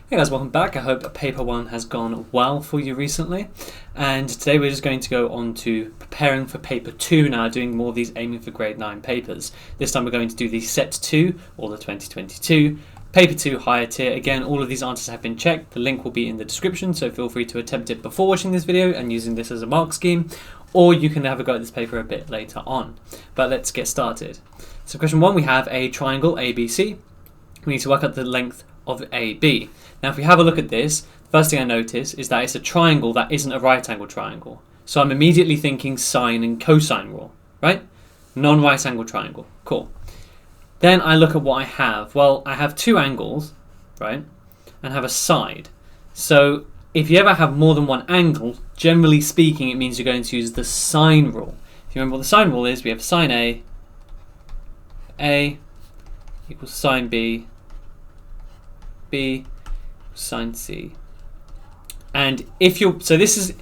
Hey guys, welcome back. I hope paper 1 has gone well for you recently. And today we're just going to go on to preparing for paper 2 now, doing more of these aiming for grade 9 papers. This time we're going to do the set 2, or the 2022, paper 2 higher tier. Again, all of these answers have been checked. The link will be in the description, so feel free to attempt it before watching this video and using this as a mark scheme, or you can have a go at this paper a bit later on. But let's get started. So question 1, we have a triangle ABC. We need to work out the length of AB. Now if we have a look at this, the first thing I notice is that it's a triangle that isn't a right angle triangle. So I'm immediately thinking sine and cosine rule, right? Non-right angle triangle, cool. Then I look at what I have. Well, I have two angles, right? And have a side. So if you ever have more than one angle, generally speaking, it means you're going to use the sine rule. If you remember what the sine rule is, we have sine A equals sine B sine C. And if you're, so this is,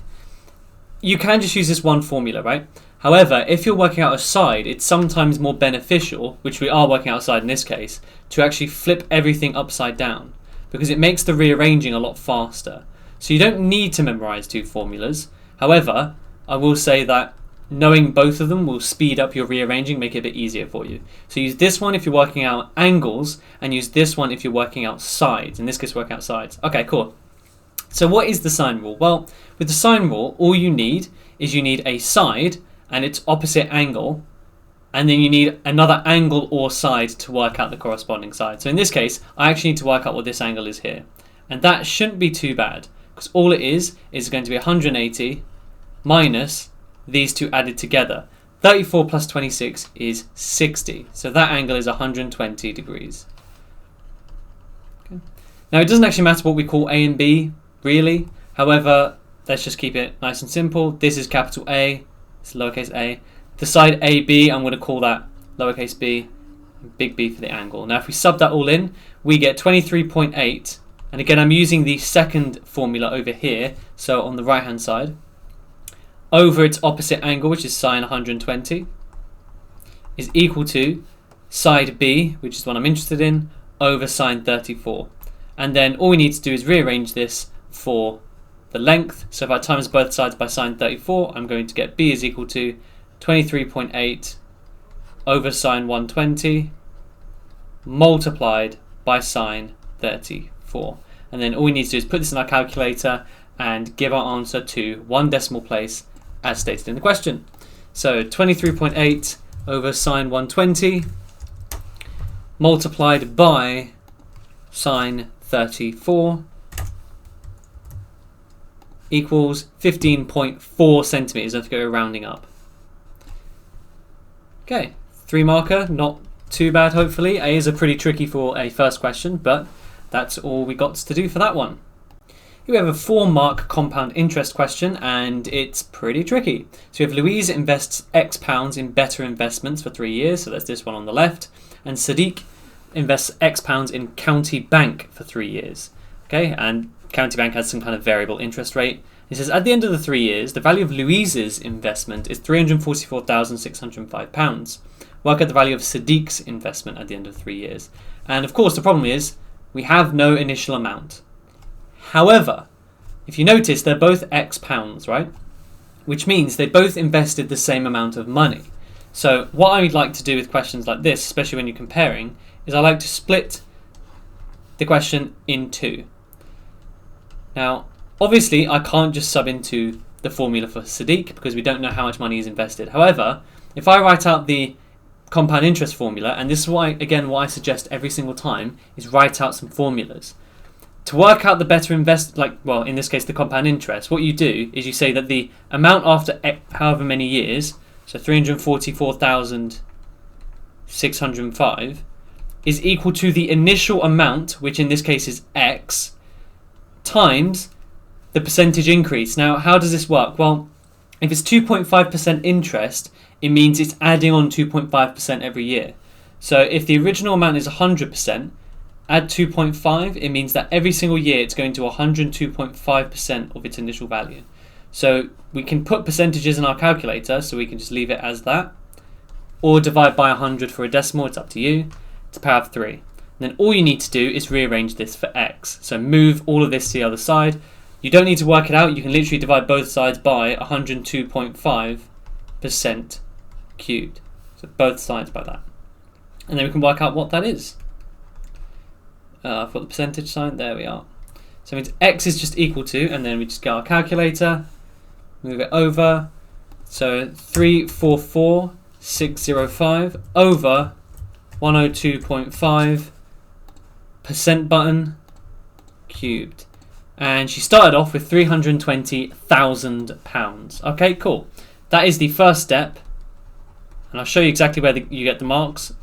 you can just use this one formula, right? However, if you're working out a side, it's sometimes more beneficial, which we are working out a side in this case, to actually flip everything upside down, because it makes the rearranging a lot faster. So you don't need to memorize two formulas. However, I will say that knowing both of them will speed up your rearranging, make it a bit easier for you. So use this one if you're working out angles, and use this one if you're working out sides. In this case, work out sides. Okay, cool. So what is the sine rule? Well, with the sine rule, all you need is you need a side and its opposite angle, and then you need another angle or side to work out the corresponding side. So in this case, I actually need to work out what this angle is here. And that shouldn't be too bad, because all it is going to be 180 minus these two added together. 34 plus 26 is 60. So that angle is 120 degrees. Okay. Now it doesn't actually matter what we call A and B, really. However, let's just keep it nice and simple. This is capital A, it's lowercase a. The side AB, I'm going to call that lowercase b, and big B for the angle. Now if we sub that all in, we get 23.8. And again, I'm using the second formula over here, so on the right hand side, over its opposite angle, which is sine 120, is equal to side B, which is what I'm interested in, over sine 34. And then all we need to do is rearrange this for the length. So if I times both sides by sine 34, I'm going to get B is equal to 23.8 over sine 120 multiplied by sine 34. And then all we need to do is put this in our calculator and give our answer to one decimal place as stated in the question. So 23.8 over sine 120 multiplied by sine 34 equals 15.4 centimeters. Let's go rounding up. Okay, 3 marker, not too bad hopefully. A is a pretty tricky for a first question, but that's all we got to do for that one. Here we have a 4-mark compound interest question, and it's pretty tricky. So we have Louise invests X pounds in better investments for 3 years, so that's this one on the left, and Sadiq invests X pounds in County Bank for 3 years. Okay, and County Bank has some kind of variable interest rate. It says at the end of the 3 years, the value of Louise's investment is £344,605. Work out the value of Sadiq's investment at the end of 3 years. And of course, the problem is we have no initial amount. However, if you notice, they're both X pounds, right? Which means they both invested the same amount of money. So what I would like to do with questions like this, especially when you're comparing, is I like to split the question in two. Now, obviously, I can't just sub into the formula for Sadiq because we don't know how much money is invested. However, if I write out the compound interest formula, and this is why, again, what I suggest every single time, is write out some formulas. To work out the better in this case, the compound interest, what you do is you say that the amount after however many years, so 344,605, is equal to the initial amount, which in this case is X, times the percentage increase. Now, how does this work? Well, if it's 2.5% interest, it means it's adding on 2.5% every year. So if the original amount is 100%, add 2.5, it means that every single year it's going to 102.5% of its initial value. So we can put percentages in our calculator, so we can just leave it as that, or divide by 100 for a decimal, it's up to you, to the power of 3. And then all you need to do is rearrange this for x. So move all of this to the other side. You don't need to work it out. You can literally divide both sides by 102.5% cubed. So both sides by that. And then we can work out what that is. I've got the percentage sign. There we are. So it means x is just equal to, and then we just get our calculator, move it over. So 344,605 over 102.5% button cubed. And she started off with £320,000. Okay, cool. That is the first step. And I'll show you exactly where you get the marks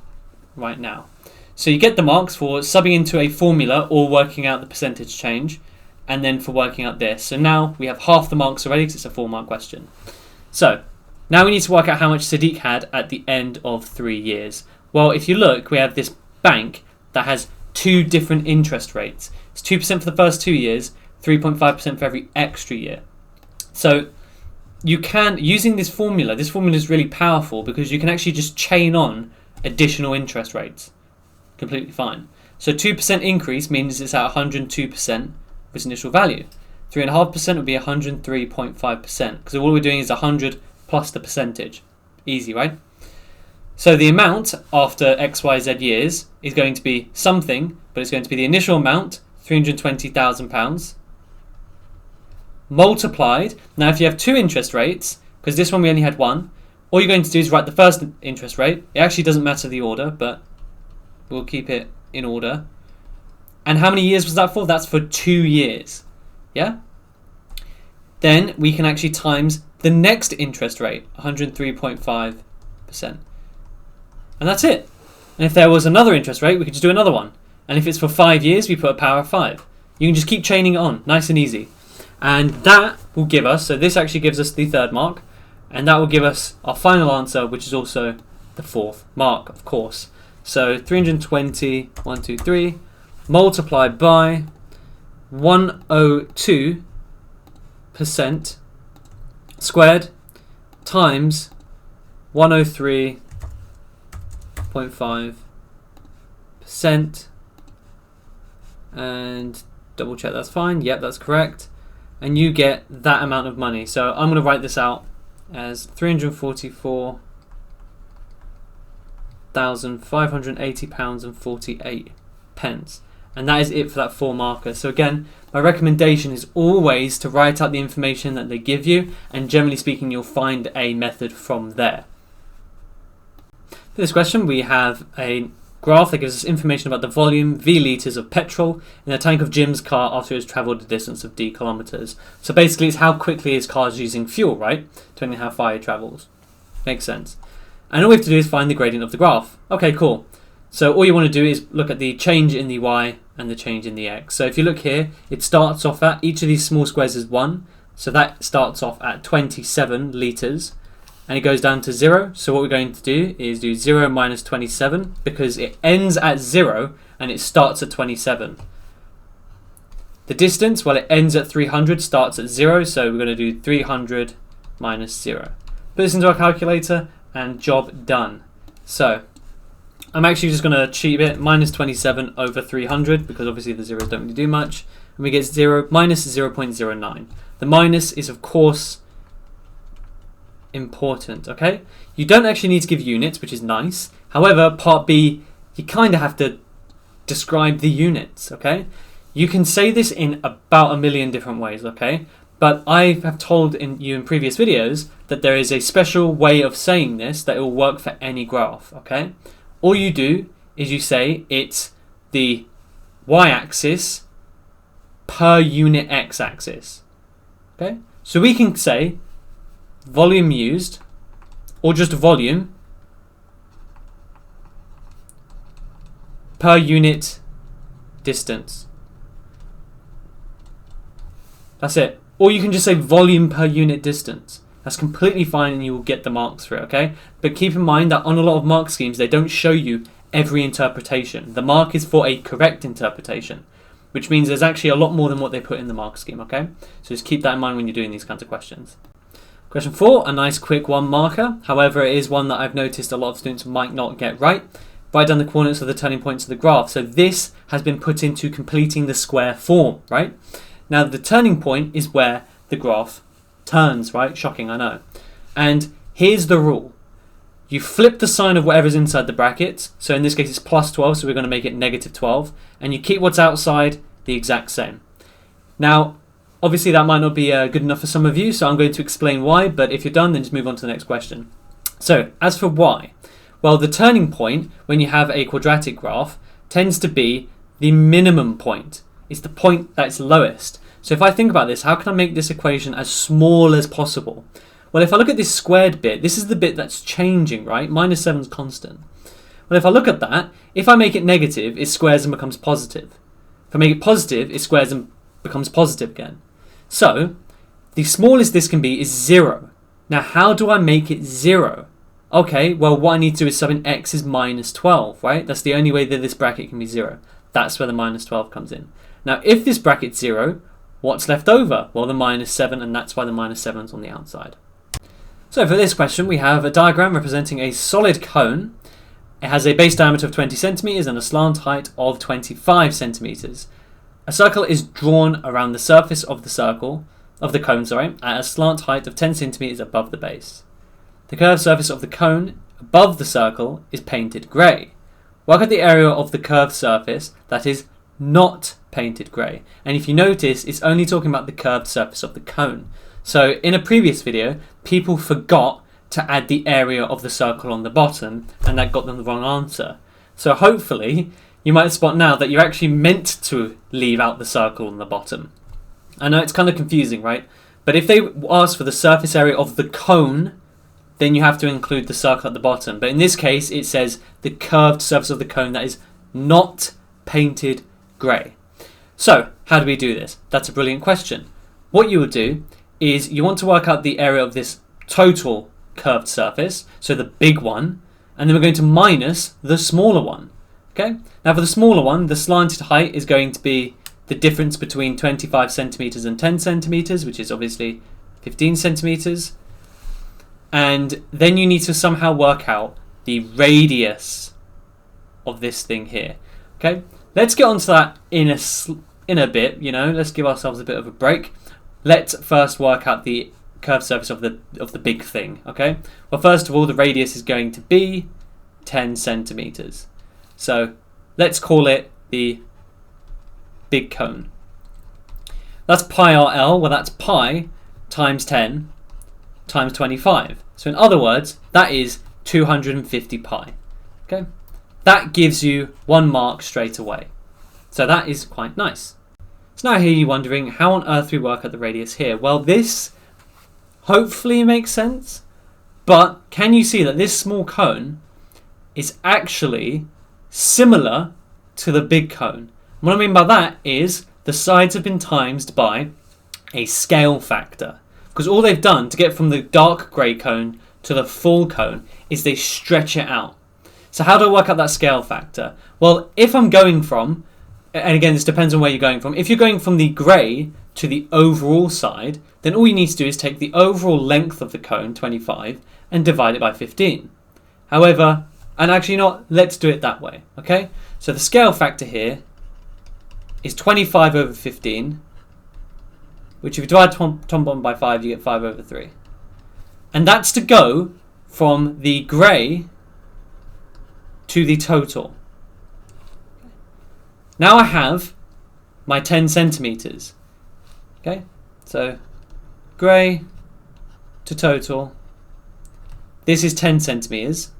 right now. So you get the marks for subbing into a formula or working out the percentage change, and then for working out this. So now we have half the marks already because it's a 4-mark question. So now we need to work out how much Sadiq had at the end of 3 years. Well, if you look, we have this bank that has 2 different interest rates. It's 2% for the first 2 years, 3.5% for every extra year. So you can, using this formula is really powerful because you can actually just chain on additional interest rates. Completely fine. So 2% increase means it's at 102% of its initial value. 3.5% would be 103.5% because all we're doing is 100 plus the percentage. Easy, right? So the amount after X, Y, Z years is going to be something, but it's going to be the initial amount, £320,000, multiplied. Now if you have 2 interest rates, because this one we only had 1, all you're going to do is write the first interest rate. It actually doesn't matter the order, but we'll keep it in order. And how many years was that for? That's for 2 years. Yeah? Then we can actually times the next interest rate, 103.5%. And that's it. And if there was another interest rate, we could just do another one. And if it's for 5 years, we put a power of 5. You can just keep chaining it on, nice and easy. And that will give us, so this actually gives us the 3rd mark, and that will give us our final answer, which is also the 4th mark, of course. So 320, 1, 2, 3, multiplied by 102% squared times 103.5%, and double check that's fine. Yep, that's correct. And you get that amount of money. So I'm going to write this out as £344,580.48. And that is it for that 4 marker. So again, my recommendation is always to write out the information that they give you, and generally speaking you'll find a method from there. For this question we have a graph that gives us information about the volume, V litres of petrol in the tank of Jim's car after it has travelled a distance of D kilometres. So basically it's how quickly his car is using fuel, right? Depending on how far it travels. Makes sense. And all we have to do is find the gradient of the graph. Okay, cool. So all you want to do is look at the change in the y and the change in the x. So if you look here, it starts off at, each of these small squares is 1. So that starts off at 27 litres. And it goes down to 0. So what we're going to do is do 0 minus 27 because it ends at 0 and it starts at 27. The distance, well, it ends at 300, starts at 0. So we're going to do 300 minus 0. Put this into our calculator and job done. So I'm actually just going to cheat it, minus 27 over 300 because obviously the zeros don't really do much. And we get 0 minus 0.09. The minus is of course important, okay? You don't actually need to give units, which is nice. However, part B, you kind of have to describe the units, okay? You can say this in about a million different ways, okay? But I have told you in previous videos that there is a special way of saying this that it will work for any graph, okay? All you do is you say it's the y-axis per unit x-axis, okay? So we can say volume used, or just volume per unit distance. That's it. Or you can just say volume per unit distance. That's completely fine and you will get the marks for it, okay? But keep in mind that on a lot of mark schemes, they don't show you every interpretation. The mark is for a correct interpretation, which means there's actually a lot more than what they put in the mark scheme, okay? So just keep that in mind when you're doing these kinds of questions. Question 4, a nice quick 1 marker. However, it is one that I've noticed a lot of students might not get right. write down the coordinates of the turning points of the graph. So this has been put into completing the square form, right? Now the turning point is where the graph turns, right? Shocking, I know. And here's the rule. You flip the sign of whatever's inside the brackets. So in this case it's plus 12, so we're going to make it negative 12. And you keep what's outside the exact same. Now, obviously that might not be good enough for some of you, so I'm going to explain why. But if you're done, then just move on to the next question. So as for why, well, the turning point when you have a quadratic graph tends to be the minimum point. It's the point that's lowest. So if I think about this, how can I make this equation as small as possible? Well, if I look at this squared bit, this is the bit that's changing, right? Minus 7 is constant. Well, if I look at that, if I make it negative, it squares and becomes positive. If I make it positive, it squares and becomes positive again. So the smallest this can be is 0. Now, how do I make it 0? Okay, well, what I need to do is sub in x is minus 12, right? That's the only way that this bracket can be 0. That's where the minus 12 comes in. Now, if this bracket's 0, what's left over? Well, the minus 7, and that's why the minus 7 is on the outside. So for this question, we have a diagram representing a solid cone. It has a base diameter of 20 centimeters and a slant height of 25 centimeters. A circle is drawn around the surface of the cone, at a slant height of 10 centimeters above the base. The curved surface of the cone above the circle is painted grey. Work out the area of the curved surface that is not painted grey. And if you notice, it's only talking about the curved surface of the cone. So in a previous video, people forgot to add the area of the circle on the bottom, and that got them the wrong answer. So hopefully, you might spot now that you're actually meant to leave out the circle on the bottom. I know it's kind of confusing, right? But if they ask for the surface area of the cone, then you have to include the circle at the bottom. But in this case, it says the curved surface of the cone that is not painted grey. So, how do we do this? That's a brilliant question. What you would do is you want to work out the area of this total curved surface, so the big one, and then we're going to minus the smaller one. Okay? Now for the smaller one, the slanted height is going to be the difference between 25 centimeters and 10 centimeters, which is obviously 15 centimeters. And then you need to somehow work out the radius of this thing here. Okay? Let's get onto that in a bit, let's give ourselves a bit of a break. Let's first work out the curved surface of the big thing, okay? Well, first of all, the radius is going to be 10 centimeters. So let's call it the big cone. That's pi RL, well, that's pi times 10 times 25. So in other words, that is 250 pi, okay? That gives you 1 mark straight away. So that is quite nice. So now I hear you wondering, how on earth we work out the radius here? Well, this hopefully makes sense, but can you see that this small cone is actually similar to the big cone? What I mean by that is the sides have been timesed by a scale factor, because all they've done to get from the dark grey cone to the full cone is they stretch it out. So how do I work out that scale factor? Well, if I'm going from, and again this depends on where you're going from, if you're going from the grey to the overall side, then all you need to do is take the overall length of the cone, 25, and divide it by 15. However, and actually not, let's do it that way, okay? So the scale factor here is 25 over 15, which if you divide top one by 5, you get 5 over 3. And that's to go from the grey to the total. Now I have my 10 centimeters. Okay, so grey to total. This is 10 centimeters.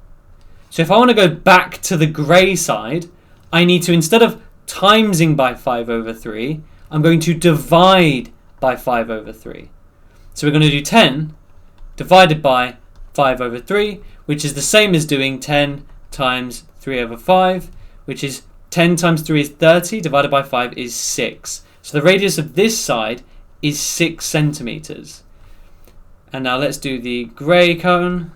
So if I want to go back to the grey side, I need to, instead of timesing by 5 over 3, I'm going to divide by 5 over 3. So we're going to do 10 divided by 5 over 3, which is the same as doing 10 times 3 over 5, which is 10 times 3 is 30, divided by 5 is 6. So the radius of this side is 6 centimeters. And now let's do the grey cone.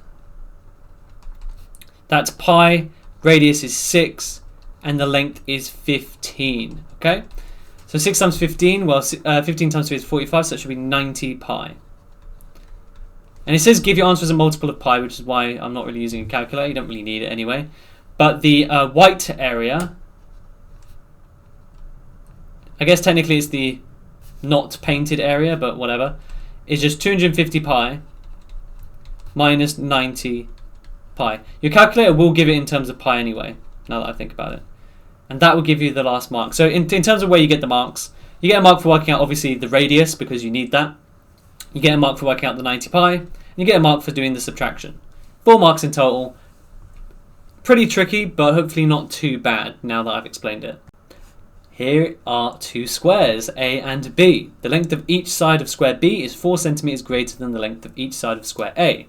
That's pi, radius is 6, and the length is 15. Okay? So 6 times 15, well, 15 times 3 is 45, so that should be 90 pi. And it says give your answer as a multiple of pi, which is why I'm not really using a calculator. You don't really need it anyway. But the white area, I guess technically it's the not painted area, but whatever, is just 250 pi minus 90 pi. Your calculator will give it in terms of pi anyway, now that I think about it. And that will give you the last mark. So in terms of where you get the marks, you get a mark for working out obviously the radius because you need that. You get a mark for working out the 90 pi. And you get a mark for doing the subtraction. 4 marks in total. Pretty tricky, but hopefully not too bad now that I've explained it. Here are two squares, A and B. The length of each side of square B is 4 centimeters greater than the length of each side of square A.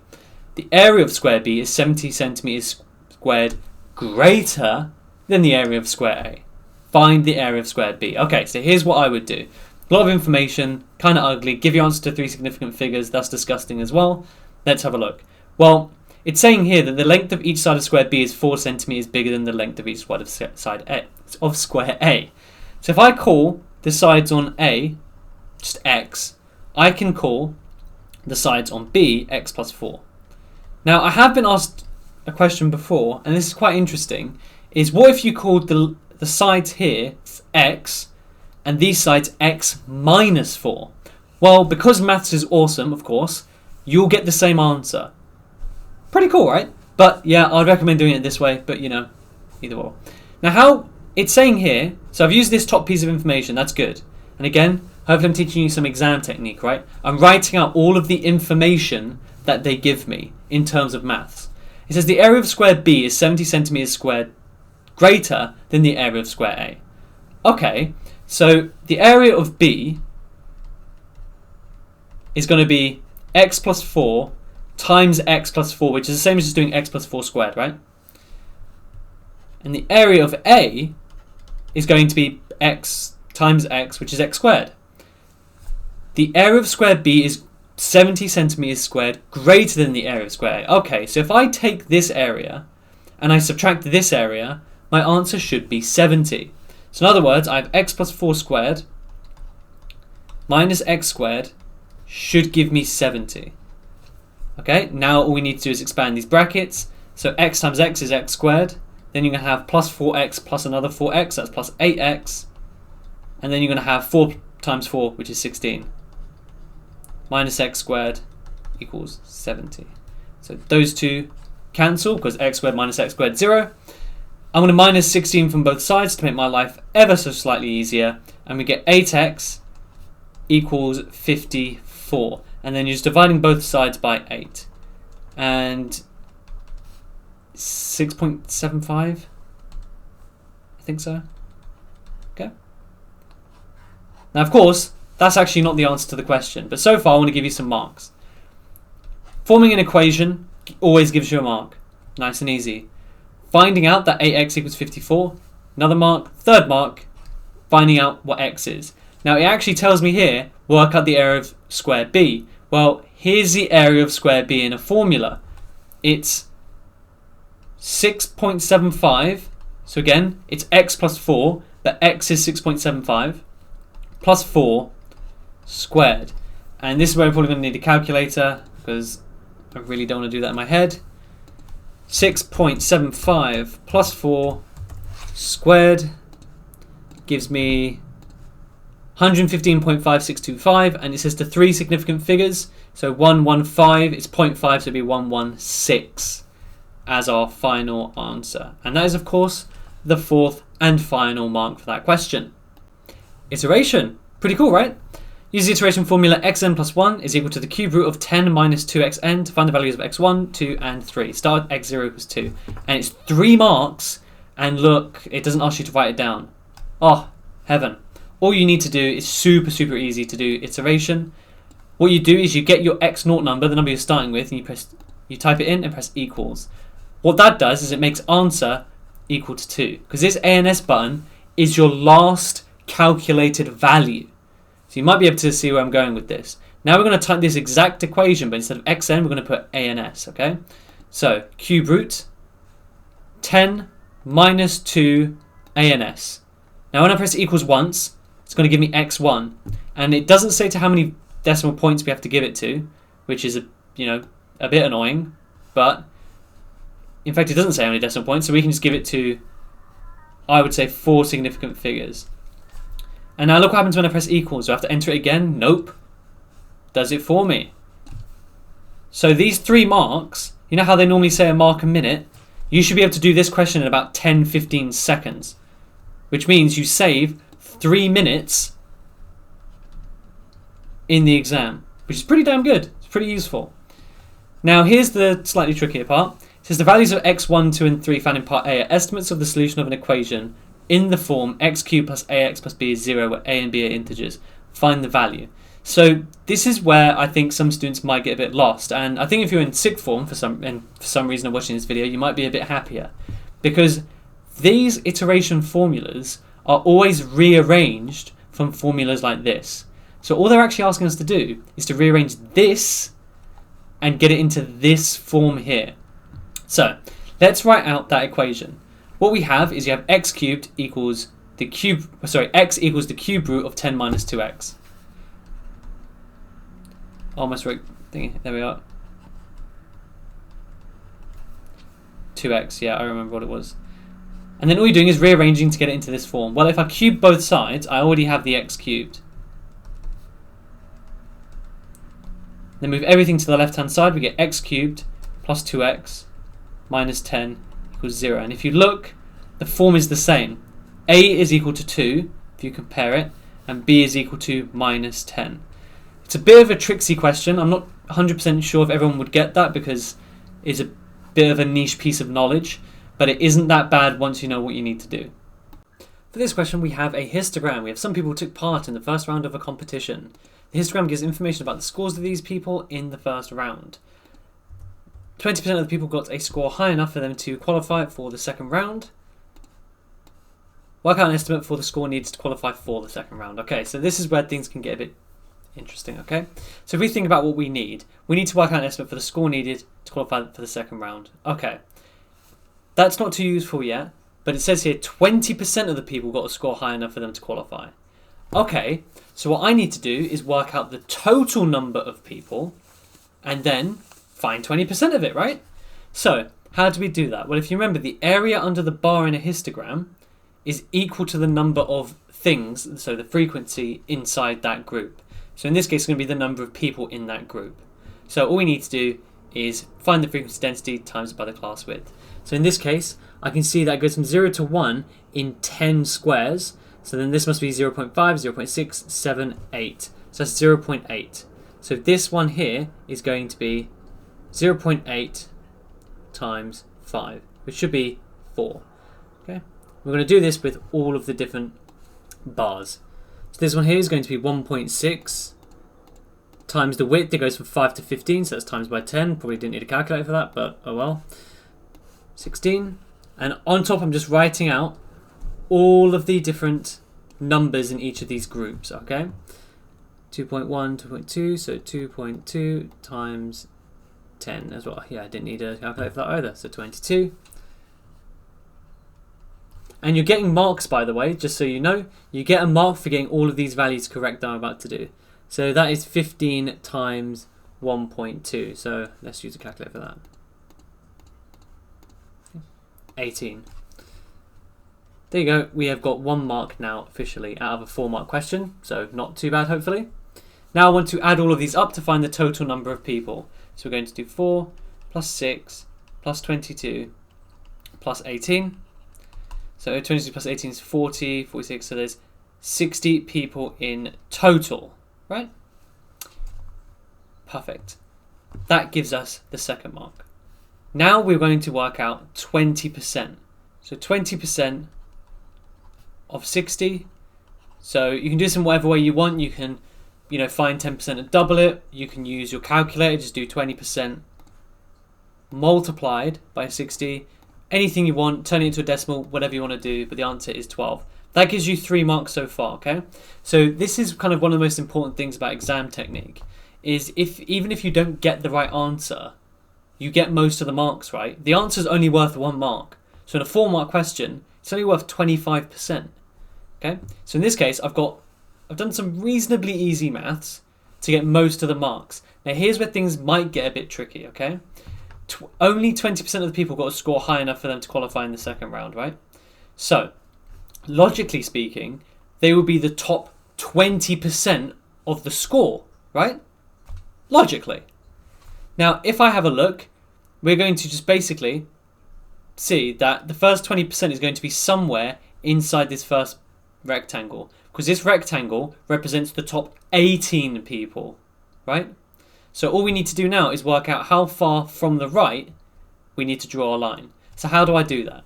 The area of square B is 70 centimeters squared greater than the area of square A. Find the area of square B. Okay, so here's what I would do. A lot of information, kind of ugly. Give your answer to 3 significant figures. That's disgusting as well. Let's have a look. Well, it's saying here that the length of each side of square B is 4 centimeters bigger than the length of each side of square A. So if I call the sides on A just x, I can call the sides on B x plus 4. Now, I have been asked a question before, and this is quite interesting, is what if you called the sides here x and these sides x minus 4? Well, because maths is awesome, of course, you'll get the same answer. Pretty cool, right? But yeah, I'd recommend doing it this way, but you know, either or. Now, how it's saying here, so I've used this top piece of information, that's good. And again, hopefully I'm teaching you some exam technique, right? I'm writing out all of the information that they give me in terms of maths. It says the area of square B is 70 centimeters squared greater than the area of square A. Okay, so the area of B is going to be x plus 4 times x plus 4, which is the same as just doing x plus 4 squared, right? And the area of A is going to be x times x, which is x squared. The area of square B is 70 centimeters squared greater than the area of square A. Okay, so if I take this area and I subtract this area, my answer should be 70. So in other words, I have x plus 4 squared minus x squared should give me 70. Okay, now all we need to do is expand these brackets. So x times x is x squared. Then you're going to have plus 4x plus another 4x, that's plus 8x. And then you're going to have 4 times 4, which is 16. Minus x squared equals 70. So those two cancel because x squared minus x squared 0. I'm going to minus 16 from both sides to make my life ever so slightly easier. And we get 8x equals 54. And then you're just dividing both sides by 8. And 6.75? I think so. Okay. Now, of course, that's actually not the answer to the question. But so far, I want to give you some marks. Forming an equation always gives you a mark. Nice and easy. Finding out that 8x equals 54. Another mark. Third mark. Finding out what x is. Now, it actually tells me here, work out the area of square B. Well, here's the area of square B in a formula. It's 6.75. So again, it's x plus 4, but x is 6.75 plus 4 squared. And this is where I'm probably going to need a calculator because I really don't want to do that in my head. 6.75 plus 4 squared gives me 115.5625, and it says to 3 significant figures. So 115 is 0.5, so it'll be 116 as our final answer. And that is, of course, the fourth and final mark for that question. Iteration. Pretty cool, right? Use the iteration formula xn plus 1 is equal to the cube root of 10 minus 2xn to find the values of x1, 2, and 3. Start with x0 equals 2. And it's 3 marks, and look, it doesn't ask you to write it down. Oh, heaven. All you need to do is super easy to do iteration. What you do is you get your x0 number, the number you're starting with, and you type it in and press equals. What that does is it makes answer equal to 2. Because this ANS button is your last calculated value. So you might be able to see where I'm going with this. Now we're going to type this exact equation, but instead of xn, we're going to put ANS, okay? So, cube root 10 minus 2 ANS. Now when I press equals once, it's going to give me x1. And it doesn't say to how many decimal points we have to give it to, which is a bit annoying, but In fact, it doesn't say how many decimal points, so we can just give it to, I would say, 4 significant figures. And now look what happens when I press equals. Do I have to enter it again? Nope. Does it for me. So these 3 marks, you know how they normally say a mark a minute? You should be able to do this question in about 10-15 seconds. Which means you save 3 minutes in the exam. Which is pretty damn good. It's pretty useful. Now here's the slightly trickier part. It says the values of x1, 2 and 3 found in part A are estimates of the solution of an equation in the form x cubed plus ax plus b is 0 where a and b are integers. Find the value. So this is where I think some students might get a bit lost, and I think if you're in sixth form for some reason of watching this video, you might be a bit happier, because these iteration formulas are always rearranged from formulas like this. So all they're actually asking us to do is to rearrange this and get it into this form here. So let's write out that equation. What we have is you have x cubed equals the cube, x equals the cube root of 10 minus 2x. Almost right thingy. There we are. 2x, yeah, I remember what it was. And then all you're doing is rearranging to get it into this form. Well, if I cube both sides, I already have the x cubed. Then move everything to the left-hand side, we get x cubed plus 2x minus 10 equals 0. And if you look, the form is the same. A is equal to 2, if you compare it, and b is equal to minus 10. It's a bit of a tricksy question. I'm not 100% sure if everyone would get that because it's a bit of a niche piece of knowledge, but it isn't that bad once you know what you need to do. For this question, we have a histogram. We have some people who took part in the first round of a competition. The histogram gives information about the scores of these people in the first round. 20% of the people got a score high enough for them to qualify for the second round. Work out an estimate for the score needed to qualify for the second round. Okay, so this is where things can get a bit interesting, okay? So if we think about what we need to work out an estimate for the score needed to qualify for the second round. Okay, that's not too useful yet, but it says here 20% of the people got a score high enough for them to qualify. Okay, so what I need to do is work out the total number of people and then find 20% of it, right? So how do we do that? Well, if you remember, the area under the bar in a histogram is equal to the number of things, so the frequency inside that group. So in this case, it's going to be the number of people in that group. So all we need to do is find the frequency density times it by the class width. So in this case, I can see that it goes from 0 to 1 in 10 squares. So then this must be 0.5, 0.6, 7, 8. So that's 0.8. So this one here is going to be 0.8 times 5, which should be 4. Okay, we're going to do this with all of the different bars. So this one here is going to be 1.6 times the width. It goes from 5 to 15, so that's times by 10. Probably didn't need a calculator for that, but oh well. 16. And on top, I'm just writing out all of the different numbers in each of these groups, okay? 2.1, 2.2, so 2.2 times 10 as well. Yeah, I didn't need a calculator for that either, so 22. And you're getting marks, by the way, just so you know. You get a mark for getting all of these values correct that I'm about to do. So that is 15 times 1.2. So let's use a calculator for that. 18. There you go. We have got 1 mark now officially out of a 4-mark question. So not too bad, hopefully. Now I want to add all of these up to find the total number of people. So we're going to do 4 plus 6 plus 22 plus 18. So 22 plus 18 is 40, 46, so there's 60 people in total, right? Perfect. That gives us the second mark. Now we're going to work out 20%. So 20% of 60. So you can do this in whatever way you want. You can, find 10% and double it. You can use your calculator, just do 20% multiplied by 60. Anything you want, turn it into a decimal, whatever you want to do, but the answer is 12. That gives you 3 marks so far, okay? So this is kind of one of the most important things about exam technique, is even if you don't get the right answer, you get most of the marks, right? The answer is only worth 1 mark. So in a 4-mark question, it's only worth 25%, okay? So in this case, I've done some reasonably easy maths to get most of the marks. Now here's where things might get a bit tricky, okay? only 20% of the people got a score high enough for them to qualify in the second round, right? So, logically speaking, they will be the top 20% of the score, right? Logically. Now, if I have a look, we're going to just basically see that the first 20% is going to be somewhere inside this first rectangle, because this rectangle represents the top 18 people, right? So all we need to do now is work out how far from the right we need to draw a line. So how do I do that?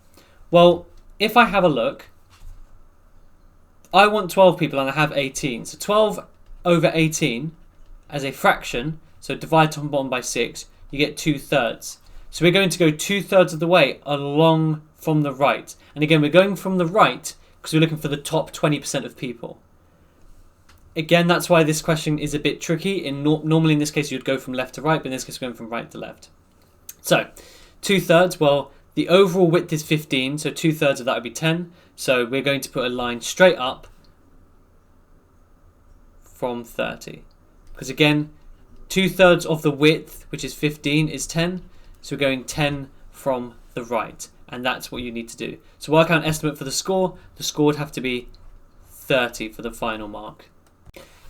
Well, if I have a look, I want 12 people and I have 18. So 12 over 18 as a fraction, so divide top and bottom by 6, you get 2/3. So we're going to go 2/3 of the way along from the right. And again, we're going from the right because we're looking for the top 20% of people. Again, that's why this question is a bit tricky. Normally in this case, you'd go from left to right, but in this case, we're going from right to left. So 2/3, well, the overall width is 15, so 2/3 of that would be 10. So we're going to put a line straight up from 30. Because again, 2/3 of the width, which is 15, is 10. So we're going 10 from the right. And that's what you need to do. So work out an estimate for the score. The score would have to be 30 for the final mark.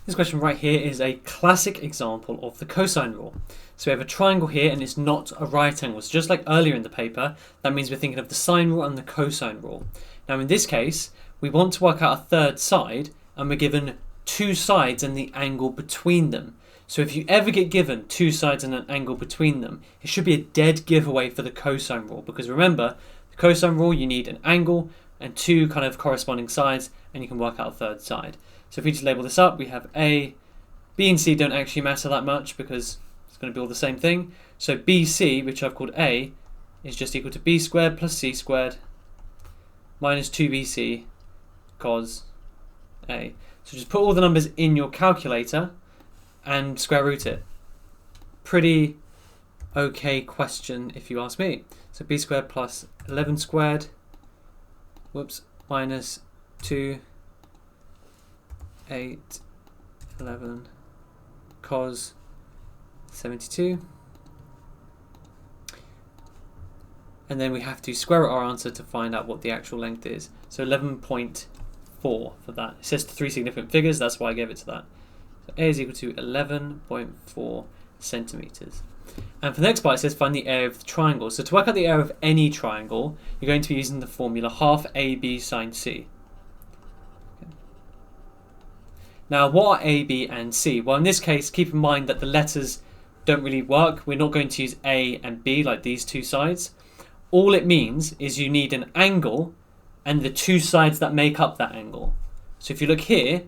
This question right here is a classic example of the cosine rule. So we have a triangle here and it's not a right angle. So just like earlier in the paper, that means we're thinking of the sine rule and the cosine rule. Now in this case, we want to work out a third side and we're given two sides and the angle between them. So if you ever get given two sides and an angle between them, it should be a dead giveaway for the cosine rule, because remember, the cosine rule, you need an angle and two kind of corresponding sides and you can work out a third side. So if we just label this up, we have A, B and C don't actually matter that much because it's going to be all the same thing. So BC, which I've called A, is just equal to B squared plus C squared minus 2BC cos A. So just put all the numbers in your calculator and square root it. Pretty okay question if you ask me. So B squared plus 11 squared, minus 2, 8, 11, cos 72. And then we have to square root our answer to find out what the actual length is. So 11.4 for that. It says 3 significant figures, that's why I gave it to that. So A is equal to 11.4 centimeters. And for the next part, it says find the area of the triangle. So to work out the area of any triangle, you're going to be using the formula half AB sine C. Okay. Now, what are A, B, and C? Well, in this case, keep in mind that the letters don't really work. We're not going to use A and B like these two sides. All it means is you need an angle and the two sides that make up that angle. So if you look here,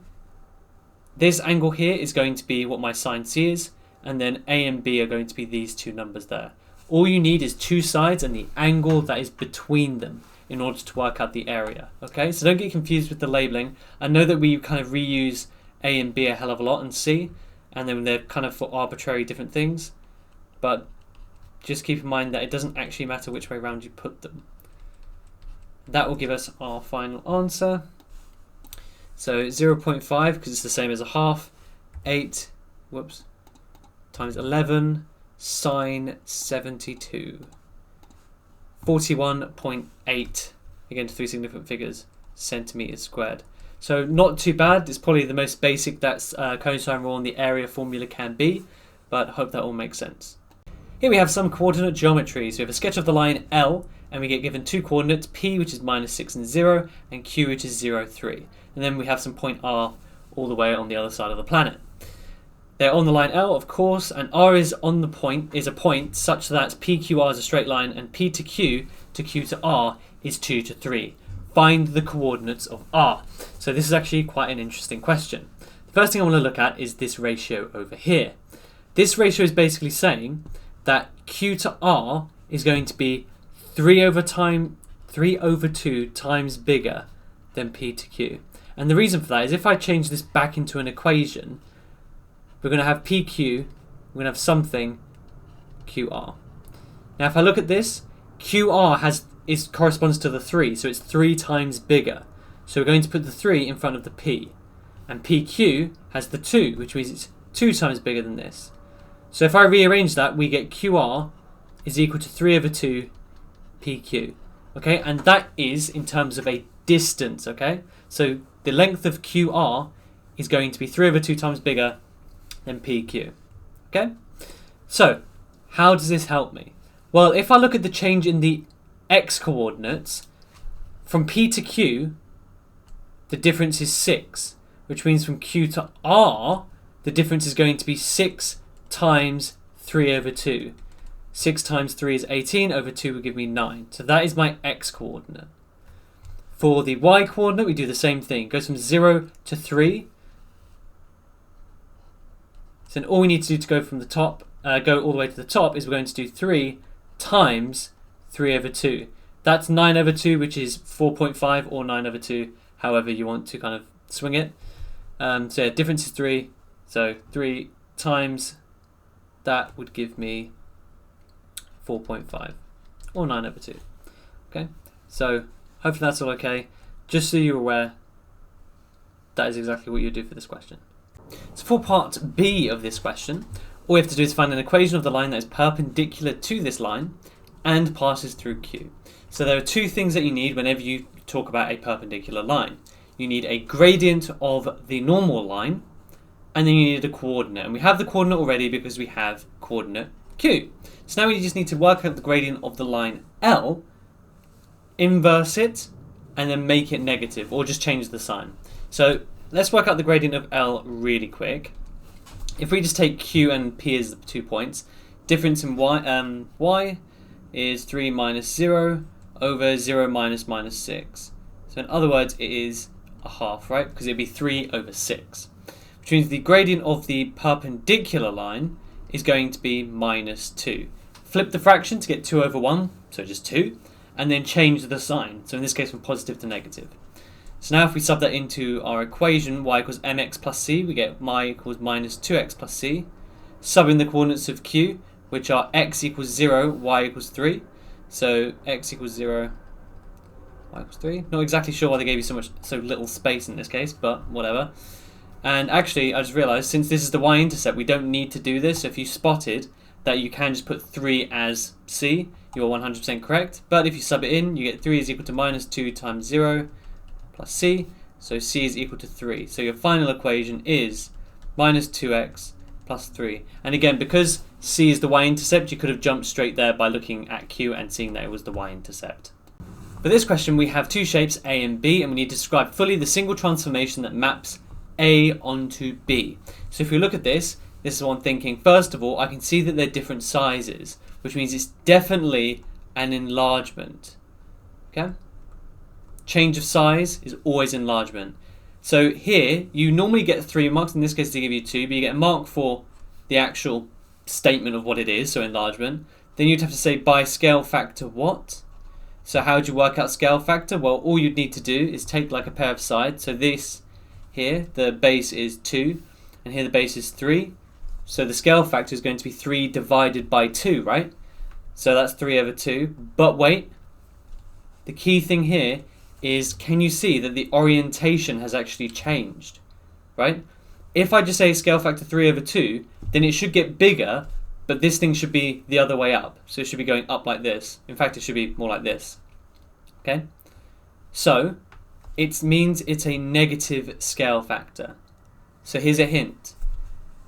this angle here is going to be what my sine C is, and then A and B are going to be these two numbers there. All you need is two sides and the angle that is between them in order to work out the area. Okay, so don't get confused with the labeling. I know that we kind of reuse A and B a hell of a lot and C, and then they're kind of for arbitrary different things, but just keep in mind that it doesn't actually matter which way around you put them. That will give us our final answer. So 0.5, because it's the same as a half, 8, times 11 sine 72. 41.8, again 3 significant figures, centimeters squared. So not too bad. It's probably the most basic that cosine rule and the area formula can be, but hope that all makes sense. Here we have some coordinate geometry. So we have a sketch of the line L, and we get given two coordinates, P, which is -6 and 0, and Q, which is 0, 3. And then we have some point R all the way on the other side of the planet. They're on the line L, of course, and R is a point such that PQR is a straight line, and P to Q to R is 2 to 3. Find the coordinates of R. So this is actually quite an interesting question. The first thing I want to look at is this ratio over here. This ratio is basically saying that Q to R is going to be 3 over 2 times bigger than P to Q. And the reason for that is if I change this back into an equation, we're going to have PQ, we're going to have something QR. Now if I look at this, QR corresponds to the 3, so it's 3 times bigger. So we're going to put the 3 in front of the P. And PQ has the 2, which means it's 2 times bigger than this. So if I rearrange that, we get QR is equal to 3 over 2 PQ. Okay, and that is in terms of a distance, okay? So the length of QR is going to be 3 over 2 times bigger than PQ. Okay? So, how does this help me? Well, if I look at the change in the x coordinates, from P to Q, the difference is 6, which means from Q to R, the difference is going to be 6 times 3 over 2. 6 times 3 is 18, over 2 will give me 9. So that is my x coordinate. For the y coordinate, we do the same thing. It goes from 0 to 3. So then all we need to do to go from the top, go all the way to the top, is we're going to do 3 times 3 over 2. That's 9 over 2, which is 4.5, or 9 over 2, however you want to kind of swing it. So yeah, difference is 3. So 3 times that would give me 4.5, or 9 over 2. Okay, so hopefully that's all okay. Just so you're aware, that is exactly what you do for this question. So for part B of this question, all we have to do is find an equation of the line that is perpendicular to this line and passes through Q. So there are two things that you need whenever you talk about a perpendicular line. You need a gradient of the normal line, and then you need a coordinate. And we have the coordinate already because we have coordinate Q. So now we just need to work out the gradient of the line L, inverse it, and then make it negative, or just change the sign. So let's work out the gradient of L really quick. If we just take Q and P as the 2 points, difference in y is 3 minus 0 over 0 minus minus 6. So in other words, it is a half, right? Because it'd be 3 over 6. Which means the gradient of the perpendicular line is going to be minus 2. Flip the fraction to get 2 over 1, so just 2, and then change the sign. So in this case, from positive to negative. So now if we sub that into our equation, y equals mx plus c, we get y equals minus 2x plus c. Sub in the coordinates of Q, which are x equals 0, y equals 3. So x equals 0, y equals 3. Not exactly sure why they gave you so little space in this case, but whatever. And actually, I just realised, since this is the y-intercept, we don't need to do this. So if you spotted that you can just put 3 as c, you are 100% correct. But if you sub it in, you get 3 is equal to minus 2 times 0 plus c. So c is equal to 3. So your final equation is minus 2x plus 3. And again, because c is the y-intercept, you could have jumped straight there by looking at q and seeing that it was the y-intercept. For this question, we have two shapes, a and b, and we need to describe fully the single transformation that maps A onto B. So if we look at this is what I'm thinking. First of all, I can see that they're different sizes, which means it's definitely an enlargement. Okay? Change of size is always enlargement. So here, you normally get 3 marks. In this case, they give you 2, but you get a mark for the actual statement of what it is, so enlargement. Then you'd have to say by scale factor what? So how would you work out scale factor? Well, all you'd need to do is take like a pair of sides. So this here, the base is 2, and here the base is 3. So the scale factor is going to be 3 divided by 2, right? So that's 3 over 2. But wait, the key thing here is, can you see that the orientation has actually changed, right? If I just say scale factor 3 over 2, then it should get bigger, but this thing should be the other way up. So it should be going up like this. In fact, it should be more like this. Okay? So it means it's a negative scale factor. So here's a hint.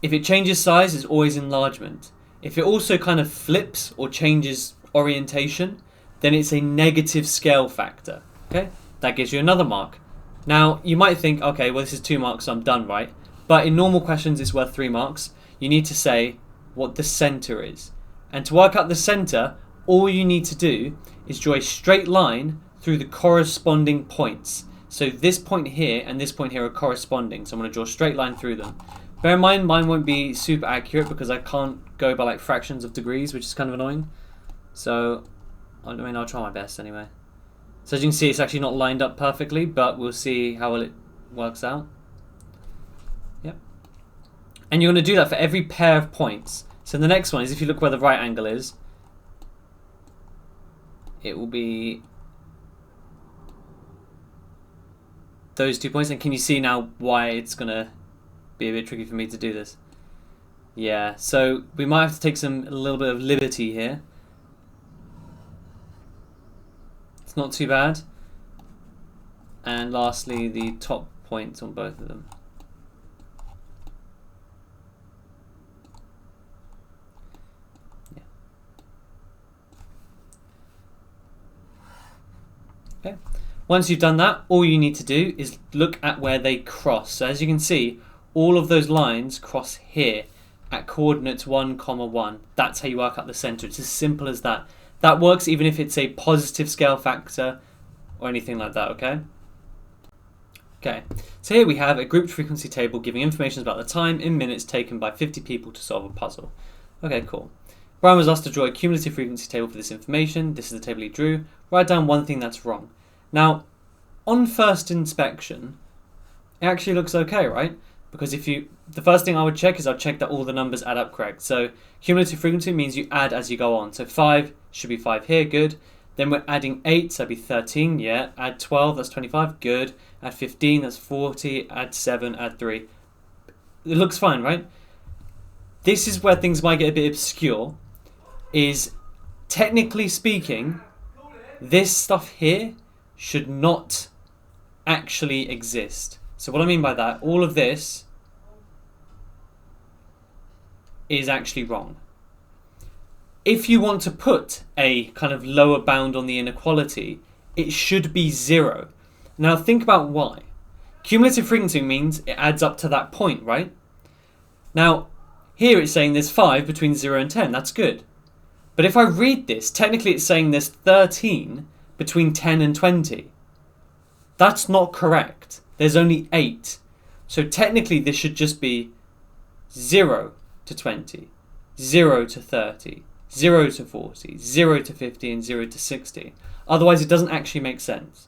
If it changes size, it's always enlargement. If it also kind of flips or changes orientation, then it's a negative scale factor. Okay? That gives you another mark. Now, you might think, okay, well, this is 2 marks, so I'm done, right? But in normal questions, it's worth 3 marks. You need to say what the center is. And to work out the center, all you need to do is draw a straight line through the corresponding points. So this point here and this point here are corresponding. So I'm going to draw a straight line through them. Bear in mind, mine won't be super accurate because I can't go by like fractions of degrees, which is kind of annoying. So, I mean, I'll try my best anyway. So as you can see, it's actually not lined up perfectly, but we'll see how well it works out. Yep. And you're going to do that for every pair of points. So the next one is, if you look where the right angle is, it will be those 2 points. And can you see now why it's going to be a bit tricky for me to do this? Yeah, so we might have to take a little bit of liberty here. It's not too bad. And lastly, the top points on both of them. Yeah. Okay. Once you've done that, all you need to do is look at where they cross. So as you can see, all of those lines cross here at coordinates 1, 1. That's how you work out the centre. It's as simple as that. That works even if it's a positive scale factor or anything like that, okay? Okay, so here we have a grouped frequency table giving information about the time in minutes taken by 50 people to solve a puzzle. Okay, cool. Brian was asked to draw a cumulative frequency table for this information. This is the table he drew. Write down one thing that's wrong. Now, on first inspection, it actually looks okay, right? Because the first thing I would check is I'll check that all the numbers add up correct. So cumulative frequency means you add as you go on. So 5 should be 5 here, good. Then we're adding 8, so that'd be 13, yeah. Add 12, that's 25, good. Add 15, that's 40. Add 7, add 3. It looks fine, right? This is where things might get a bit obscure, is technically speaking, this stuff here should not actually exist. So what I mean by that, all of this is actually wrong. If you want to put a kind of lower bound on the inequality, it should be 0. Now think about why. Cumulative frequency means it adds up to that point, right? Now, here it's saying there's 5 between 0 and 10. That's good. But if I read this, technically it's saying there's 13 between 10 and 20. That's not correct. There's only 8. So technically this should just be 0 to 20, 0 to 30, 0 to 40, 0 to 50, and 0 to 60. Otherwise it doesn't actually make sense.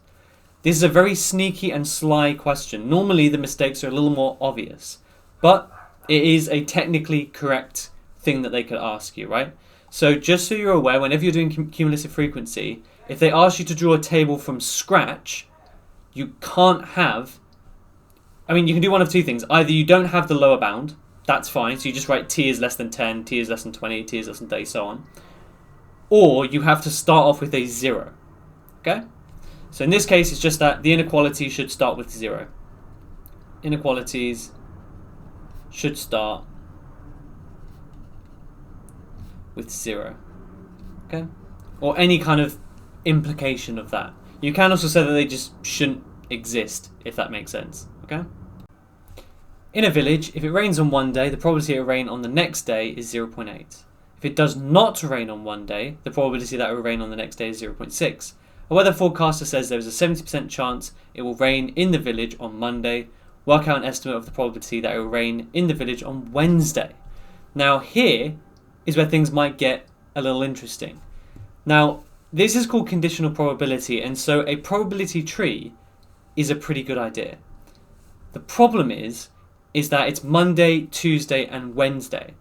This is a very sneaky and sly question. Normally the mistakes are a little more obvious, but it is a technically correct thing that they could ask you, right? So just so you're aware, whenever you're doing cumulative frequency, if they ask you to draw a table from scratch, you can't have... you can do one of two things. Either you don't have the lower bound, that's fine, so you just write t is less than 10, t is less than 20, t is less than 30, so on. Or you have to start off with a 0, okay? So in this case, it's just that the inequality should start with 0. Inequalities should start with 0, okay? Or any kind of implication of that. You can also say that they just shouldn't exist, if that makes sense, okay? In a village, if it rains on one day, the probability it will rain on the next day is 0.8. If it does not rain on one day, the probability that it will rain on the next day is 0.6. A weather forecaster says there is a 70% chance it will rain in the village on Monday. Work out an estimate of the probability that it will rain in the village on Wednesday. Now here is where things might get a little interesting. Now, this is called conditional probability, and so a probability tree is a pretty good idea. The problem is that it's Monday, Tuesday, and Wednesday.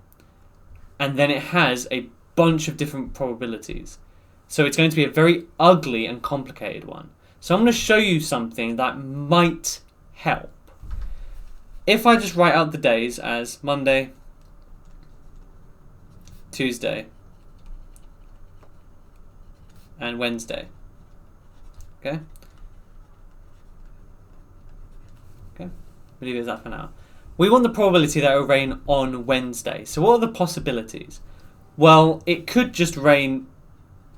And then it has a bunch of different probabilities. So it's going to be a very ugly and complicated one. So I'm going to show you something that might help. If I just write out the days as Monday, Tuesday, and Wednesday. Okay? Okay? We'll leave it as that for now. We want the probability that it will rain on Wednesday. So what are the possibilities? Well, it could just rain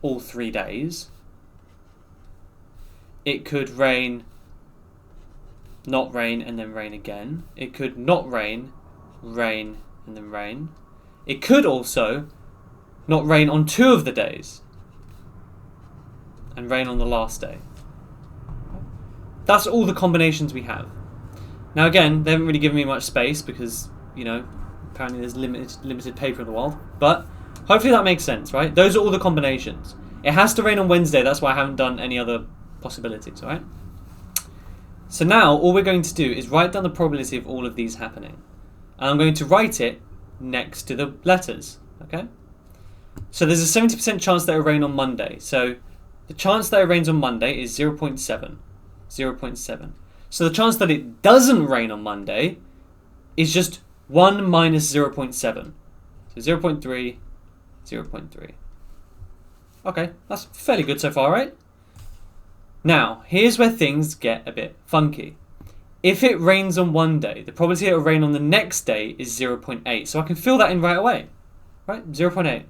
all 3 days. It could rain, not rain, and then rain again. It could not rain, rain, and then rain. It could also not rain on 2 of the days and rain on the last day. That's all the combinations we have. Now again, they haven't really given me much space because, apparently there's limited paper in the world. But hopefully that makes sense, right? Those are all the combinations. It has to rain on Wednesday, that's why I haven't done any other possibilities, alright? So now all we're going to do is write down the probability of all of these happening. And I'm going to write it next to the letters, okay? So there's a 70% chance that it will rain on Monday. So the chance that it rains on Monday is 0.7. 0.7. So the chance that it doesn't rain on Monday is just 1 minus 0.7. So 0.3, 0.3. Okay, that's fairly good so far, right? Now, here's where things get a bit funky. If it rains on one day, the probability it will rain on the next day is 0.8. So I can fill that in right away. Right? 0.8.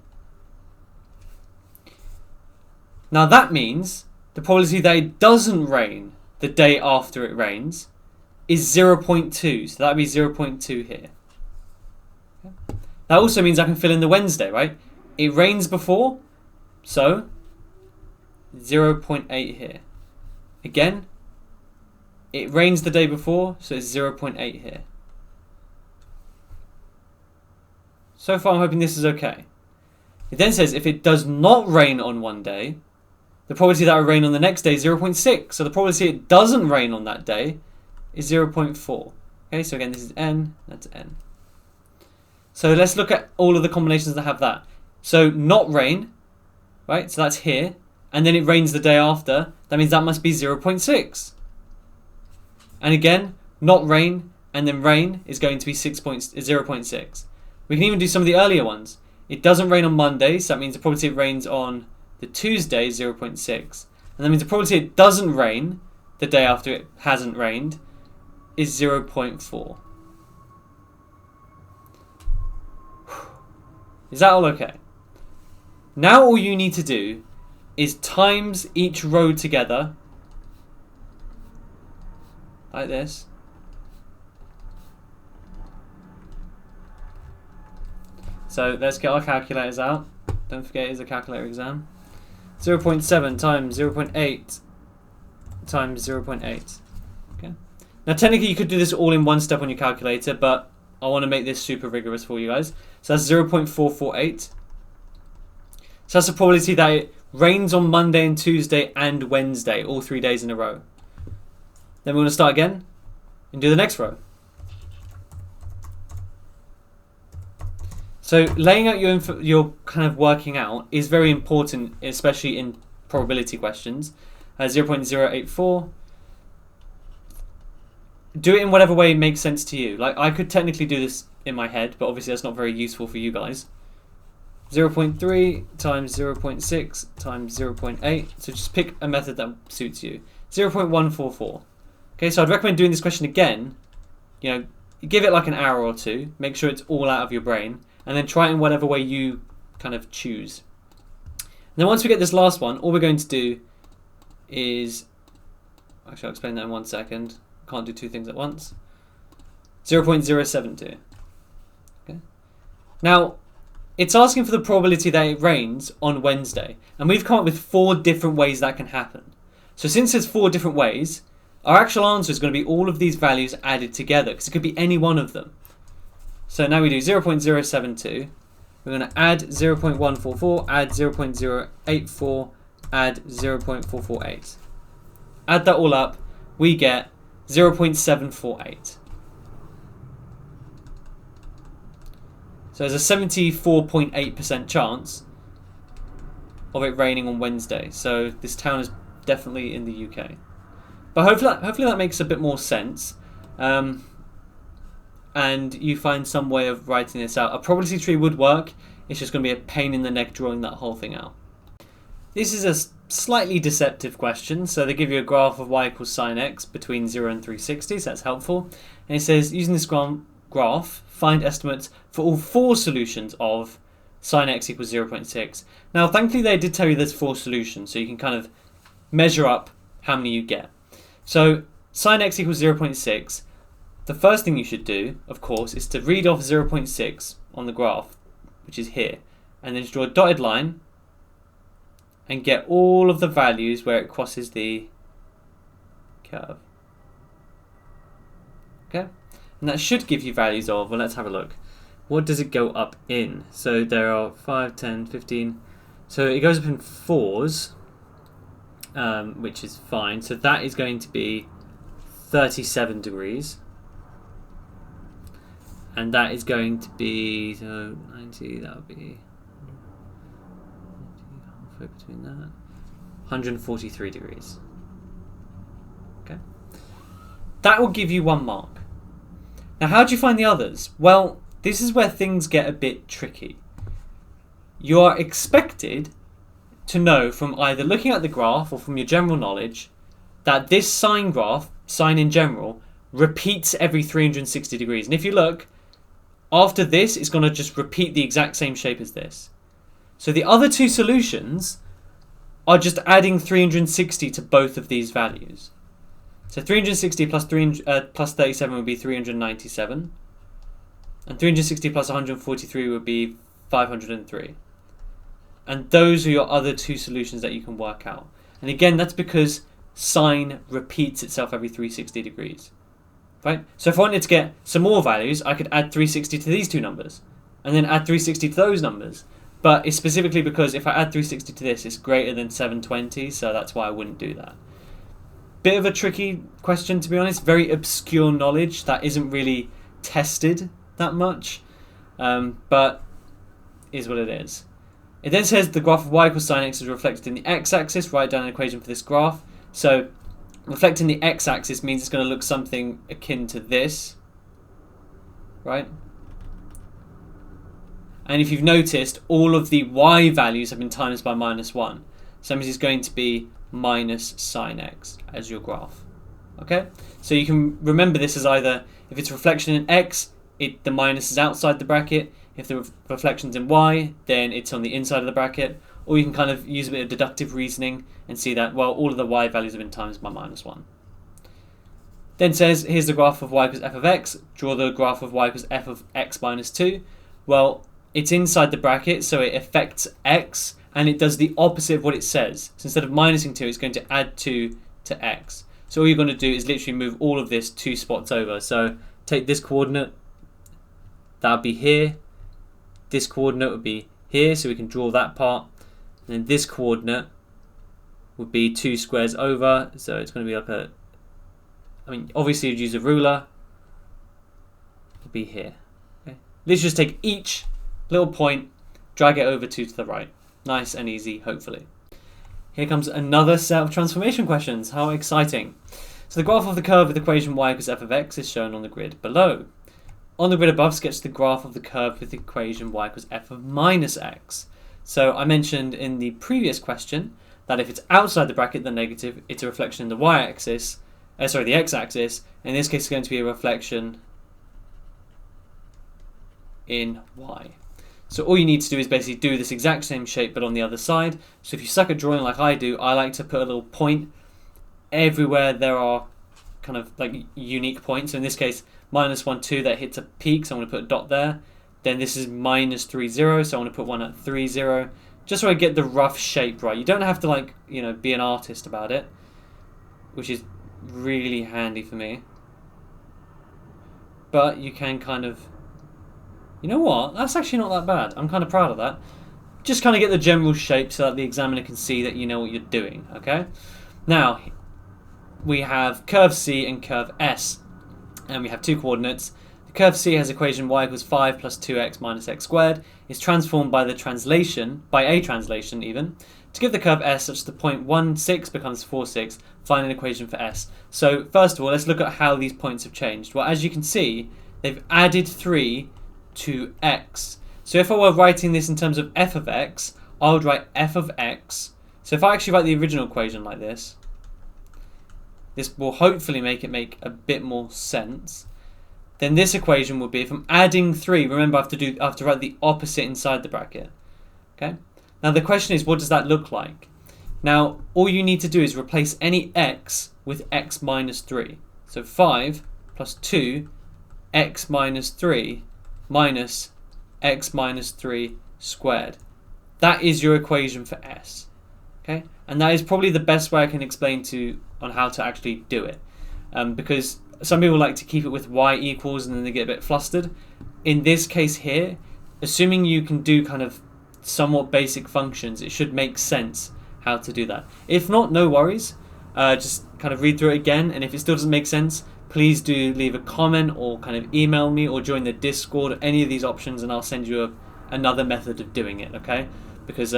Now that means the probability that it doesn't rain the day after it rains is 0.2. So that would be 0.2 here. Okay. That also means I can fill in the Wednesday, right? It rains before, so 0.8 here. Again, it rains the day before, so it's 0.8 here. So far I'm hoping this is okay. It then says if it does not rain on one day, the probability that it will rain on the next day is 0.6. So the probability it doesn't rain on that day is 0.4. Okay, so again this is n, that's n. So let's look at all of the combinations that have that. So not rain, right? So that's here. And then it rains the day after. That means that must be 0.6. And again, not rain and then rain is going to be 0.6. We can even do some of the earlier ones. It doesn't rain on Monday, so that means the probability it rains on the Tuesday is 0.6. And that means the probability it doesn't rain the day after it hasn't rained is 0.4. Is that all okay? Now all you need to do is times each row together, like this. So let's get our calculators out. Don't forget it's a calculator exam. 0.7 times 0.8 times 0.8. Okay. Now technically you could do this all in one step on your calculator, but I want to make this super rigorous for you guys. So that's 0.448. So that's the probability that it rains on Monday and Tuesday and Wednesday, all 3 days in a row. Then we're going to start again and do the next row. So laying out your kind of working out is very important, especially in probability questions. 0.084. Do it in whatever way makes sense to you. Like I could technically do this in my head, but obviously that's not very useful for you guys. 0.3 times 0.6 times 0.8. So just pick a method that suits you. 0.144. Okay, so I'd recommend doing this question again. You know, give it like an hour or two. Make sure it's all out of your brain. And then try it in whatever way you kind of choose. And then once we get this last one, all we're going to do is... Actually, I'll explain that in 1 second. Can't do two things at once. 0.072. Okay. Now, it's asking for the probability that it rains on Wednesday. And we've come up with 4 different ways that can happen. So since there's 4 different ways, our actual answer is going to be all of these values added together, because it could be any one of them. So now we do 0.072. We're going to add 0.144, add 0.084, add 0.448. Add that all up, we get 0.748. So there's a 74.8% chance of it raining on Wednesday. So this town is definitely in the UK. But hopefully that makes a bit more sense. And you find some way of writing this out. A probability tree would work. It's just going to be a pain in the neck drawing that whole thing out. This is a slightly deceptive question. So they give you a graph of y equals sine x between 0 and 360. So that's helpful. And it says, using this graph, find estimates for all 4 solutions of sine x equals 0.6. Now, thankfully, they did tell you there's 4 solutions. So you can kind of measure up how many you get. So sine x equals 0.6. The first thing you should do, of course, is to read off 0.6 on the graph, which is here, and then just draw a dotted line and get all of the values where it crosses the curve. Okay? And that should give you values of, well, let's have a look. What does it go up in? So there are 5, 10, 15. So it goes up in 4s, which is fine. So that is going to be 37 degrees. And that is going to be, so 90, that would be halfway between that, 143 degrees. Okay. That will give you 1 mark. Now, how do you find the others? Well, this is where things get a bit tricky. You are expected to know from either looking at the graph or from your general knowledge that this sine graph, sine in general, repeats every 360 degrees. And if you look, after this, it's going to just repeat the exact same shape as this. So the other two solutions are just adding 360 to both of these values. So 360 plus 37 would be 397. And 360 plus 143 would be 503. And those are your other two solutions that you can work out. And again, that's because sine repeats itself every 360 degrees. Right? So if I wanted to get some more values, I could add 360 to these two numbers. And then add 360 to those numbers. But it's specifically because if I add 360 to this, it's greater than 720. So that's why I wouldn't do that. Bit of a tricky question, to be honest. Very obscure knowledge that isn't really tested that much. But is what it is. It then says the graph of y equals sine x is reflected in the x-axis. Write down an equation for this graph. So reflecting the x-axis means it's going to look something akin to this. Right? And if you've noticed, all of the y values have been times by -1. So that means it's going to be minus sine x as your graph. Okay? So you can remember this as either, if it's reflection in x, the minus is outside the bracket. If the reflection's in y, then it's on the inside of the bracket. Or you can kind of use a bit of deductive reasoning and see that, well, all of the y values have been times by -1. Then says, here's the graph of y equals f of x. Draw the graph of y equals f of x minus 2. Well, it's inside the bracket, so it affects x, and it does the opposite of what it says. So instead of minusing 2, it's going to add 2 to x. So all you're going to do is literally move all of this 2 spots over. So take this coordinate, that would be here. This coordinate would be here, so we can draw that part. And then this coordinate would be 2 squares over, so it's going to be like a... I mean, obviously you'd use a ruler. It would be here. Okay. Let's just take each little point, drag it over 2 to the right. Nice and easy, hopefully. Here comes another set of transformation questions. How exciting. So the graph of the curve with the equation y equals f of x is shown on the grid below. On the grid above, sketch the graph of the curve with the equation y equals f of minus x. So I mentioned in the previous question that if it's outside the bracket, the negative, it's a reflection in the y-axis, the x-axis. In this case, it's going to be a reflection in y. So all you need to do is basically do this exact same shape, but on the other side. So if you suck at drawing like I do, I like to put a little point everywhere there are kind of like unique points. So in this case, -1, 2, that hits a peak, so I'm going to put a dot there. Then this is -3, 0, so I want to put one at 3, 0, just so I get the rough shape right. You don't have to be an artist about it, which is really handy for me. But you can kind of, you know what? That's actually not that bad. I'm kind of proud of that. Just kind of get the general shape so that the examiner can see that you know what you're doing. Okay. Now we have curve C and curve S. And we have 2 coordinates. The curve C has equation y equals 5 plus 2x minus x squared. It's transformed by a translation even, to give the curve S such that the point 1, 6 becomes 4, 6. Find an equation for S. So first of all, let's look at how these points have changed. Well, as you can see, they've added 3 to x. So if I were writing this in terms of f of x, I would write f of x. So if I actually write the original equation like this, this will hopefully make it make a bit more sense. Then this equation would be, if I'm adding 3, remember I have to write the opposite inside the bracket. Okay. Now the question is, what does that look like? Now all you need to do is replace any x with x minus 3. So 5 plus 2 x minus 3 minus x minus 3 squared. That is your equation for S. Okay, and that is probably the best way I can explain on how to actually do it, because some people like to keep it with y equals and then they get a bit flustered. In this case here, assuming you can do kind of somewhat basic functions, it should make sense how to do that. If not, no worries. Just kind of read through it again, and if it still doesn't make sense, please do leave a comment or kind of email me or join the Discord, or any of these options, and I'll send you another method of doing it, okay? Because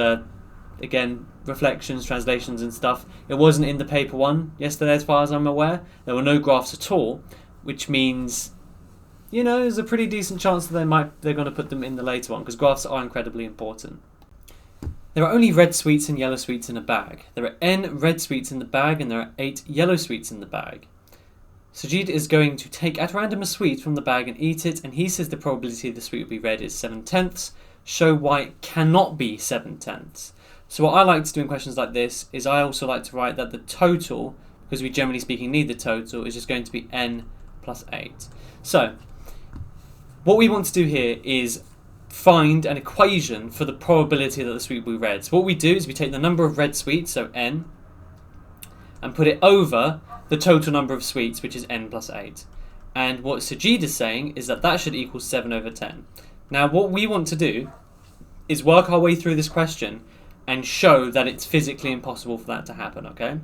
again, reflections, translations and stuff, it wasn't in the paper one yesterday as far as I'm aware. There were no graphs at all, which means, you know, there's a pretty decent chance that they're going to put them in the later one, because graphs are incredibly important. There are only red sweets and yellow sweets in a bag. There are n red sweets in the bag and there are 8 yellow sweets in the bag. Sajid is going to take at random a sweet from the bag and eat it, and he says the probability the sweet will be red is 7/10. Show why it cannot be 7/10. So what I like to do in questions like this is I also like to write that the total, because we generally speaking need the total, is just going to be n plus 8. So what we want to do here is find an equation for the probability that the sweet will be red. So what we do is we take the number of red sweets, so n, and put it over the total number of sweets, which is n plus 8. And what Sajid is saying is that that should equal 7/10. Now what we want to do is work our way through this question and show that it's physically impossible for that to happen, okay?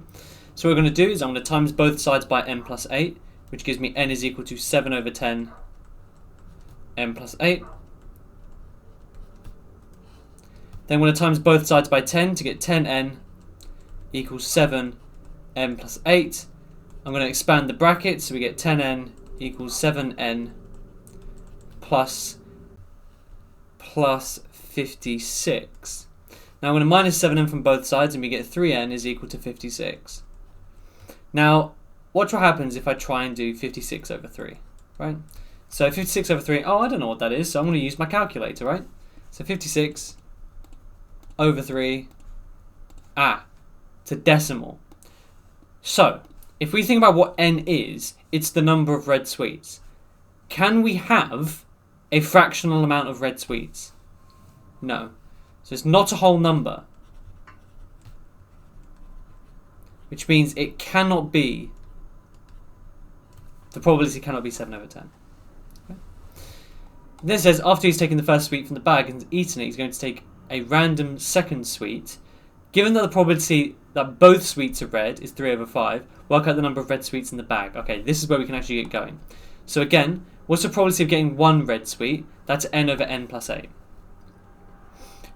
So what we're going to do is I'm going to times both sides by n plus 8, which gives me n is equal to 7/10 n plus 8. Then I'm going to times both sides by 10 to get 10n equals 7n plus 8. I'm going to expand the bracket so we get 10n equals 7n plus 56. Now I'm going to minus 7n from both sides and we get 3n is equal to 56. Now watch what happens if I try and do 56 over 3, right? So 56 over 3, oh I don't know what that is, so I'm going to use my calculator, right? So 56 over 3, it's a decimal. So if we think about what n is, it's the number of red sweets. Can we have a fractional amount of red sweets? No. So it's not a whole number. Which means it cannot be, the probability cannot be 7/10. Okay. Then it says, after he's taken the first sweet from the bag and eaten it, he's going to take a random second sweet. Given that the probability that both sweets are red is 3/5, work out the number of red sweets in the bag. Okay, this is where we can actually get going. So again, what's the probability of getting one red sweet? That's n over n plus 8.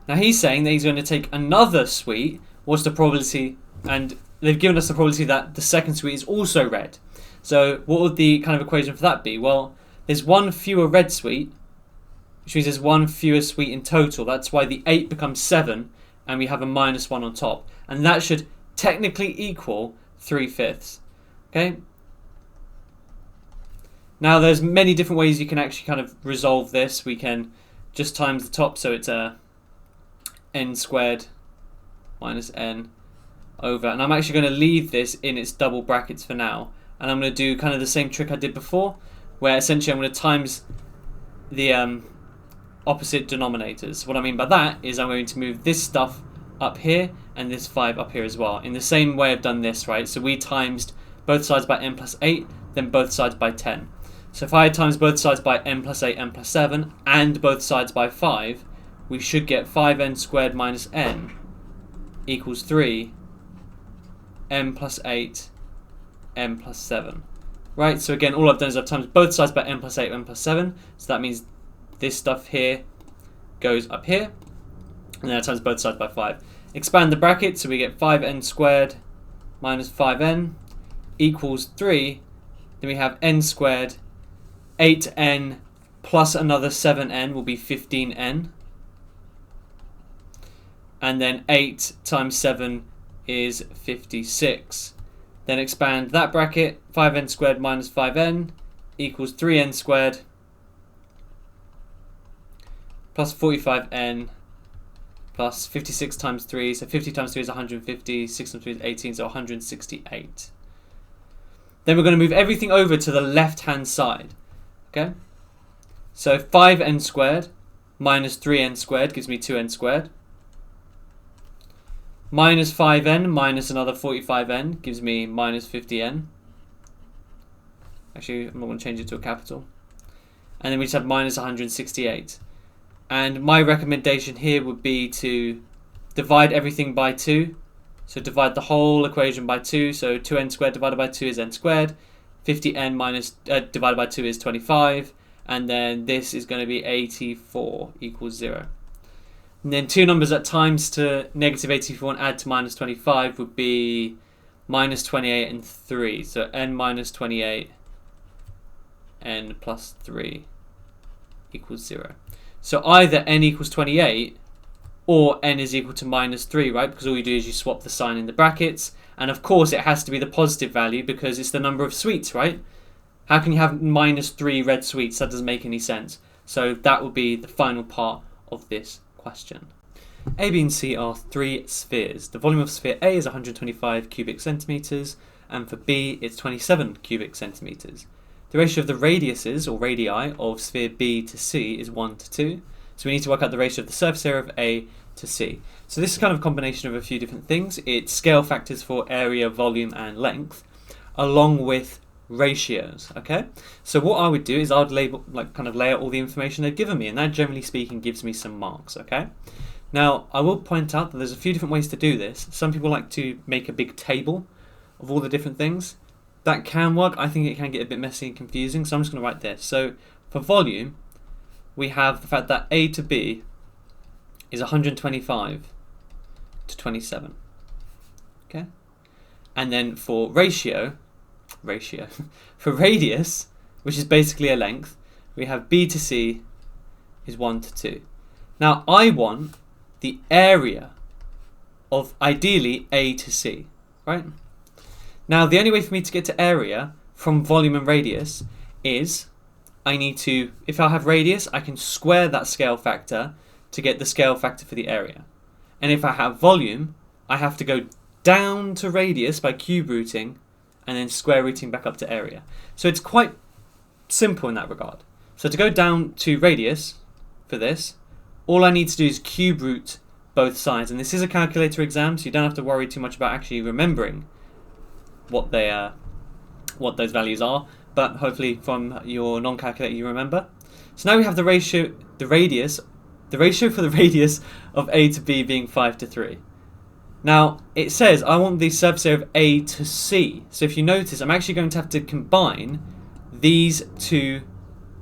Now he's saying that he's going to take another sweet. What's the probability? And they've given us the probability that the second sweet is also red. So what would the kind of equation for that be? Well, there's one fewer red sweet, which means there's one fewer sweet in total. That's why the 8 becomes 7, and we have a minus 1 on top. And that should technically equal 3/5. Okay? Now there's many different ways you can actually kind of resolve this. We can just times the top, so it's n squared minus n over, and I'm actually going to leave this in its double brackets for now, and I'm going to do kind of the same trick I did before, where essentially I'm going to times the opposite denominators. What I mean by that is I'm going to move this stuff up here and this 5 up here as well, in the same way I've done this, right? So we timesed both sides by n plus 8, then both sides by 10. So if I times both sides by n plus 8, n plus 7, and both sides by 5, we should get 5n squared minus n equals 3 n plus 8 n plus 7. Right, so again, all I've done is I've times both sides by n plus 8, n plus 7. So that means this stuff here goes up here. And then I times both sides by 5. Expand the bracket, so we get 5n squared minus 5n equals 3. Then we have n squared. 8n plus another 7n will be 15n. And then 8 times 7 is 56. Then expand that bracket, 5n squared minus 5n equals 3n squared plus 45n plus 56 times 3, so 50 times 3 is 150, 6 times 3 is 18, so 168. Then we're going to move everything over to the left-hand side. Okay? So 5n squared minus 3n squared gives me 2n squared. Minus 5n minus another 45n gives me minus 50n. Actually, I'm not going to change it to a capital. And then we just have minus 168. And my recommendation here would be to divide everything by 2. So divide the whole equation by 2. So 2n squared divided by 2 is n squared. 50n minus divided by 2 is 25. And then this is going to be 84 equals 0. And then two numbers at times to negative 84 and add to minus 25 would be minus 28 and 3. So n minus 28 n plus 3 equals 0. So either n equals 28 or n is equal to minus 3, right? Because all you do is you swap the sign in the brackets. And of course, it has to be the positive value because it's the number of sweets, right? How can you have minus 3 red sweets? That doesn't make any sense. So that will be the final part of this question. A, B, and C are 3 spheres. The volume of sphere A is 125 cubic centimetres, and for B, it's 27 cubic centimetres. The ratio of the radiuses, or radii, of sphere B to C is 1 to 2. So we need to work out the ratio of the surface area of A to C. So this is kind of a combination of a few different things. It's scale factors for area, volume, and length, along with ratios, okay? So what I would do is I would label, kind of lay out all the information they've given me, and that, generally speaking, gives me some marks, okay? Now, I will point out that there's a few different ways to do this. Some people like to make a big table of all the different things. That can work. I think it can get a bit messy and confusing, so I'm just going to write this. So for volume, we have the fact that A to B is 125 to 27. Okay? And then for ratio, for radius, which is basically a length, we have B to C is 1 to 2. Now I want the area of, ideally, A to C, right? Now the only way for me to get to area from volume and radius is I need to, if I have radius, I can square that scale factor to get the scale factor for the area. And if I have volume, I have to go down to radius by cube rooting and then square rooting back up to area. So it's quite simple in that regard. So to go down to radius for this, all I need to do is cube root both sides. And this is a calculator exam, so you don't have to worry too much about actually remembering what those values are. But hopefully from your non-calculator you remember. So now we have the ratio for the radius of A to B being 5 to 3. Now it says I want the surface area of A to C. So if you notice, I'm actually going to have to combine these two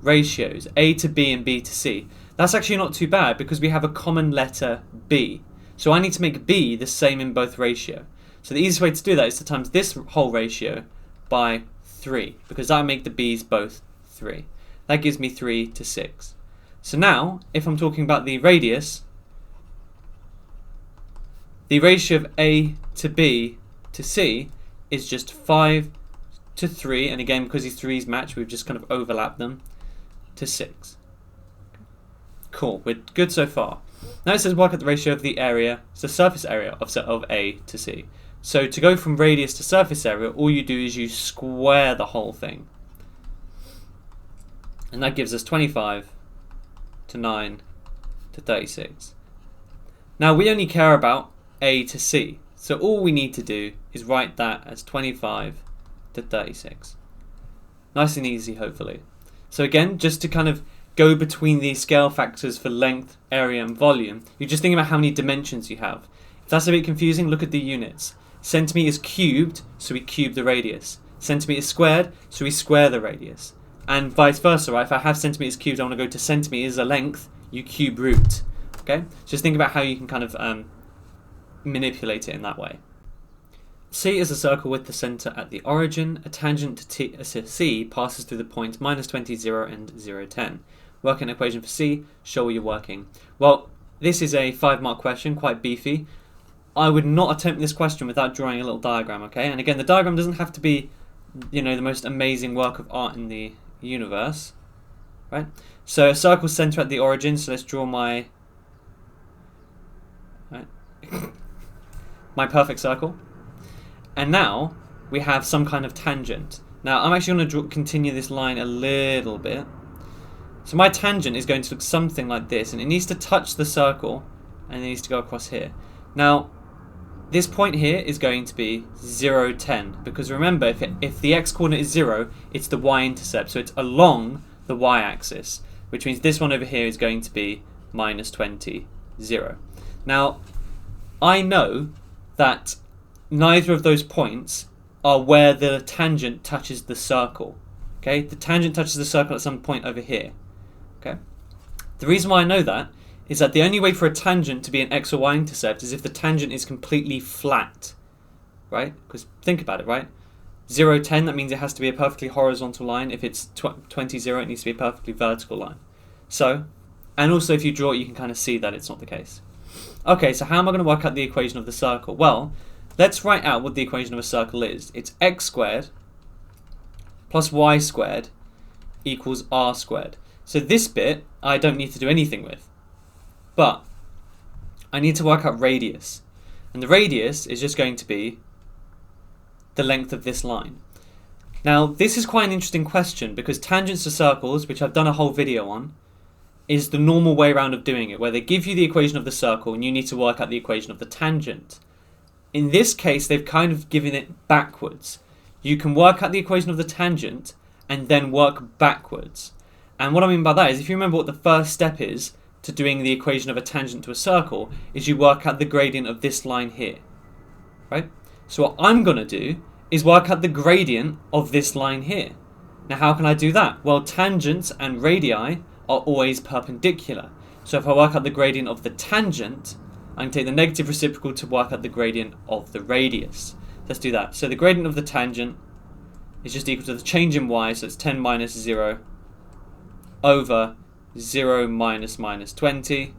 ratios, A to B and B to C. That's actually not too bad because we have a common letter B. So I need to make B the same in both ratio. So the easiest way to do that is to times this whole ratio by 3, because that will make the B's both 3. That gives me 3 to 6. So now, if I'm talking about the radius, the ratio of A to B to C is just 5 to 3, and again, because these 3's match, we've just kind of overlapped them, to 6. Cool, we're good so far. Now it says work out the ratio of the area, so surface area of A to C. So to go from radius to surface area, all you do is you square the whole thing. And that gives us 25 to 9 to 36. Now we only care about A to C. So all we need to do is write that as 25 to 36. Nice and easy, hopefully. So again, just to kind of go between these scale factors for length, area and volume, you're just thinking about how many dimensions you have. If that's a bit confusing, look at the units. Centimeters cubed, so we cube the radius. Centimeters squared, so we square the radius. And vice versa, right? If I have centimeters cubed, I want to go to centimeters, a length, you cube root. Okay? Just think about how you can kind of manipulate it in that way. C is a circle with the centre at the origin. A tangent to C passes through the points -20, 0 and 0, 10. Work an equation for C, show where you're working. Well, this is a 5-mark question, quite beefy. I would not attempt this question without drawing a little diagram, okay? And again, the diagram doesn't have to be, the most amazing work of art in the universe, right? So a circle's centre at the origin, so let's draw my my perfect circle. And now we have some kind of tangent. Now I'm actually going to continue this line a little bit. So my tangent is going to look something like this, and it needs to touch the circle, and it needs to go across here. Now, this point here is going to be 0, 10, because remember, if the x-coordinate is 0, it's the y-intercept, so it's along the y-axis, which means this one over here is going to be -20, 0. Now, I know that neither of those points are where the tangent touches the circle. Okay, the tangent touches the circle at some point over here. Okay, the reason why I know that is that the only way for a tangent to be an x or y intercept is if the tangent is completely flat, right? Because think about it, right? 0, 10, that means it has to be a perfectly horizontal line. If it's 20, 0, it needs to be a perfectly vertical line. So, and also if you draw it, you can kind of see that it's not the case. Okay, so how am I going to work out the equation of the circle? Well, let's write out what the equation of a circle is. It's x squared plus y squared equals r squared. So this bit I don't need to do anything with. But I need to work out radius. And the radius is just going to be the length of this line. Now, this is quite an interesting question because tangents to circles, which I've done a whole video on, is the normal way around of doing it, where they give you the equation of the circle and you need to work out the equation of the tangent. In this case, they've kind of given it backwards. You can work out the equation of the tangent and then work backwards. And what I mean by that is, if you remember what the first step is to doing the equation of a tangent to a circle, is you work out the gradient of this line here, right? So what I'm going to do is work out the gradient of this line here. Now how can I do that? Well, tangents and radii are always perpendicular. So if I work out the gradient of the tangent, I can take the negative reciprocal to work out the gradient of the radius. Let's do that. So the gradient of the tangent is just equal to the change in y, so it's 10 minus 0 over 0 minus minus 20.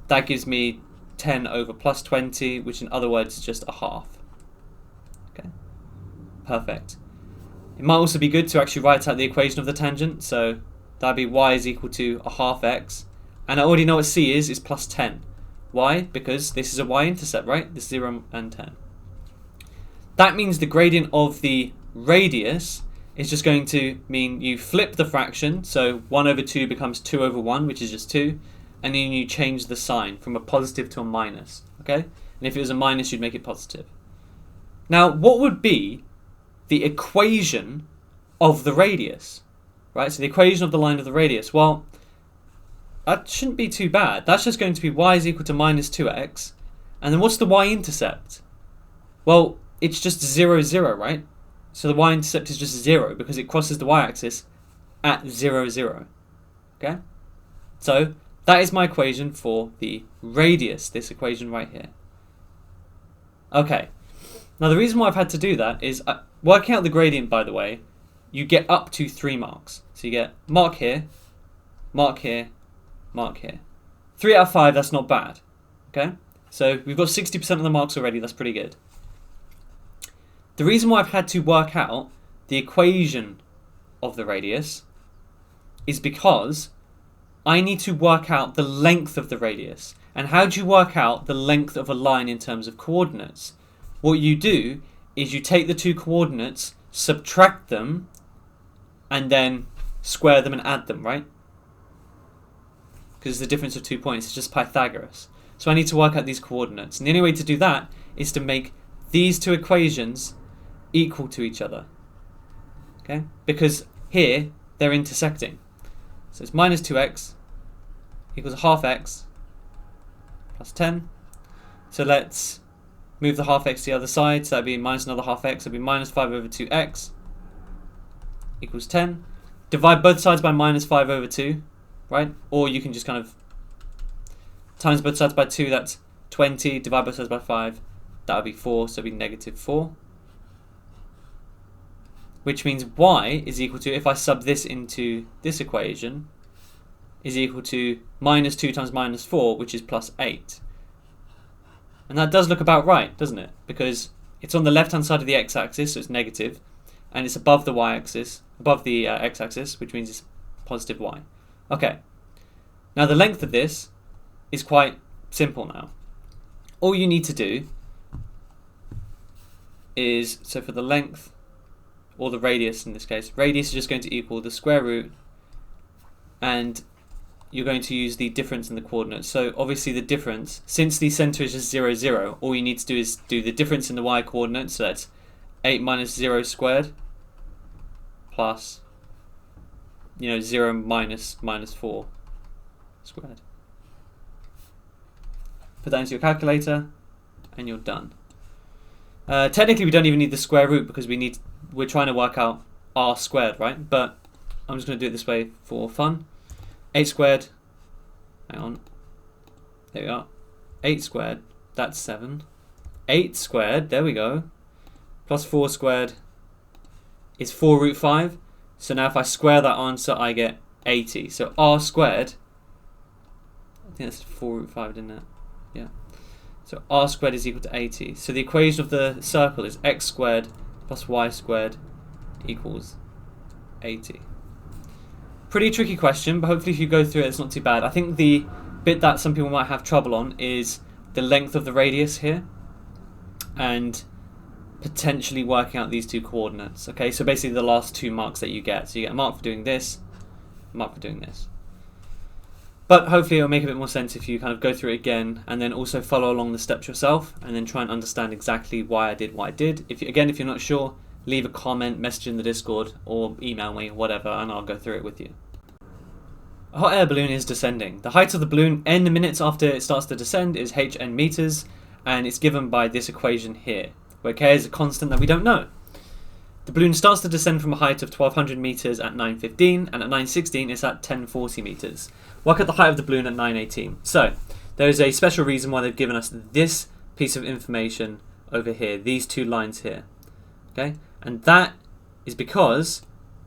That gives me 10 over plus 20, which in other words is just a half. Okay, perfect. It might also be good to actually write out the equation of the tangent, so that'd be y is equal to a half x, and I already know what c is plus 10. Why? Because this is a y-intercept, right? This is 0 and 10. That means the gradient of the radius is just going to mean you flip the fraction, so 1 over 2 becomes 2 over 1, which is just 2, and then you change the sign from a positive to a minus, okay? And if it was a minus, you'd make it positive. Now, what would be the equation of the radius, right? So the equation of the line of the radius, well, that shouldn't be too bad. That's just going to be y is equal to minus 2x, and then what's the y-intercept? Well, it's just 0, 0, right? So the y-intercept is just 0 because it crosses the y-axis at 0, 0. Okay? So that is my equation for the radius, this equation right here. Okay. Now the reason why I've had to do that is working out the gradient, by the way, you get up to 3 marks. So you get mark here, mark here, mark here. 3 out of 5, that's not bad. Okay? So we've got 60% of the marks already, that's pretty good. The reason why I've had to work out the equation of the radius is because I need to work out the length of the radius. And how do you work out the length of a line in terms of coordinates? What you do is you take the two coordinates, subtract them, and then square them and add them, right? Because it's the difference of 2 points. It's just Pythagoras. So I need to work out these coordinates. And the only way to do that is to make these two equations equal to each other. Okay? Because here, they're intersecting. So it's minus 2x equals a half x plus 10. So let's move the half x to the other side. So that'd be minus another half x. So that'd be minus 5 over 2x equals 10. Divide both sides by minus 5 over 2. Right? Or you can just kind of times both sides by 2, that's 20. Divide both sides by 5, that would be 4, so it would be negative 4. Which means y is equal to, if I sub this into this equation, is equal to minus 2 times minus 4, which is plus 8. And that does look about right, doesn't it? Because it's on the left-hand side of the x-axis, so it's negative, and it's above the y-axis, above the x-axis, which means it's positive y. Okay, now the length of this is quite simple now. All you need to do is, so for the length, or the radius in this case, radius is just going to equal the square root, and you're going to use the difference in the coordinates. So obviously the difference, since the centre is just 0, 0, all you need to do is do the difference in the y coordinates, so that's 8 minus 0 squared, plus 0 minus minus 4 squared. Put that into your calculator and you're done. Technically we don't even need the square root because we're trying to work out r squared, right? But I'm just going to do it this way for fun. 8 squared, hang on, there we are, 8 squared, that's 7. 8 squared, there we go, plus 4 squared is 4 root 5. So now if I square that answer, I get 80. So r squared, I think that's 4 root 5, didn't it? Yeah. So r squared is equal to 80. So the equation of the circle is x squared plus y squared equals 80. Pretty tricky question, but hopefully if you go through it, it's not too bad. I think the bit that some people might have trouble on is the length of the radius here and potentially working out these two coordinates. Okay, so basically the last 2 marks that you get. So you get a mark for doing this, a mark for doing this. But hopefully it'll make a bit more sense if you kind of go through it again and then also follow along the steps yourself and then try and understand exactly why I did what I did. If you're not sure, leave a comment, message in the Discord, or email me, whatever, and I'll go through it with you. A hot air balloon is descending. The height of the balloon n minutes after it starts to descend is hn meters, and it's given by this equation here, where k is a constant that we don't know. The balloon starts to descend from a height of 1200 meters at 9:15, and at 9:16 it's at 1040 meters. Work out the height of the balloon at 9:18. So there is a special reason why they've given us this piece of information over here, these 2 lines here. Okay, and that is because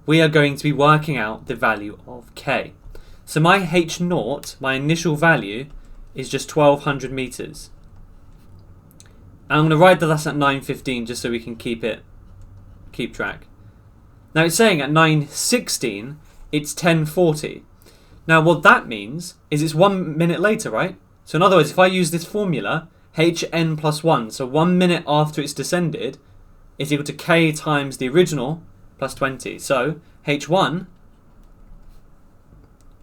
we are going to be working out the value of k. So my h0, my initial value, is just 1200 meters. And I'm going to write that that's at 9:15 just so we can keep track. Now it's saying at 9:16 it's 10:40. Now what that means is it's 1 minute later, right? So in other words, if I use this formula, hn plus 1, so 1 minute after it's descended, is equal to k times the original plus 20. So h1,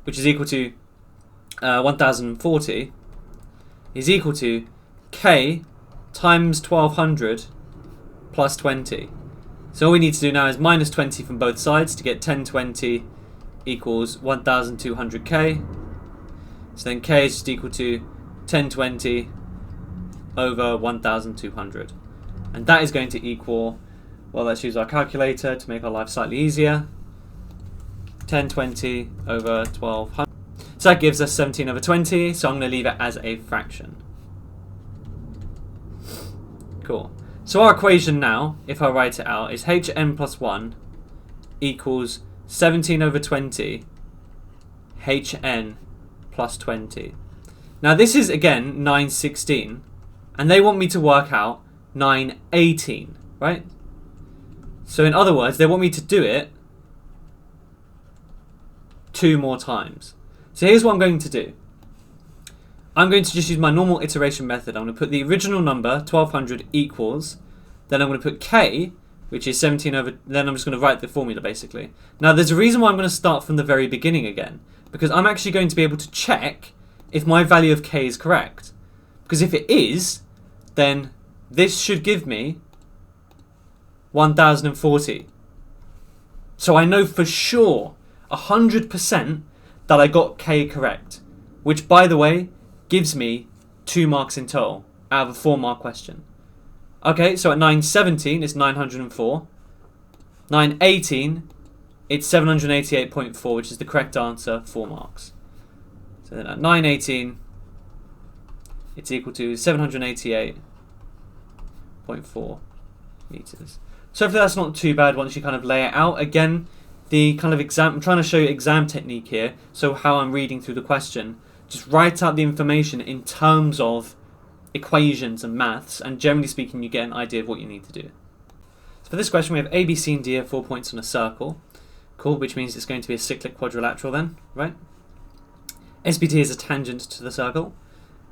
which is equal to 1040, is equal to k times 1200 plus 20. So all we need to do now is minus 20 from both sides to get 1020 equals 1200k. So then k is just equal to 1020 over 1200. And that is going to equal, well, let's use our calculator to make our life slightly easier. 1020 over 1200. So that gives us 17 over 20, so I'm going to leave it as a fraction. Cool. So our equation now, if I write it out, is hn plus 1 equals 17 over 20 hn plus 20. Now this is, again, 9:16, and they want me to work out 9:18, right? So in other words, they want me to do it 2 more times. So here's what I'm going to do. I'm going to just use my normal iteration method. I'm going to put the original number, 1200, equals, then I'm going to put k, which is 17 over, then I'm just going to write the formula basically. Now there's a reason why I'm going to start from the very beginning again, because I'm actually going to be able to check if my value of k is correct. Because if it is, then this should give me 1040. So I know for sure, 100%, that I got k correct, which by the way gives me 2 marks in total out of a 4-mark question. Okay, so at 9:17 it's 904. 9:18 it's 788.4, which is the correct answer, 4 marks. So then at 9:18 it's equal to 788.4 meters. So hopefully that's not too bad once you kind of lay it out. Again, the kind of exam, I'm trying to show you exam technique here, so how I'm reading through the question. Just write out the information in terms of equations and maths, and generally speaking you get an idea of what you need to do. So for this question we have A, B, C and D are 4 points on a circle. Cool, which means it's going to be a cyclic quadrilateral then, right? SBT is a tangent to the circle.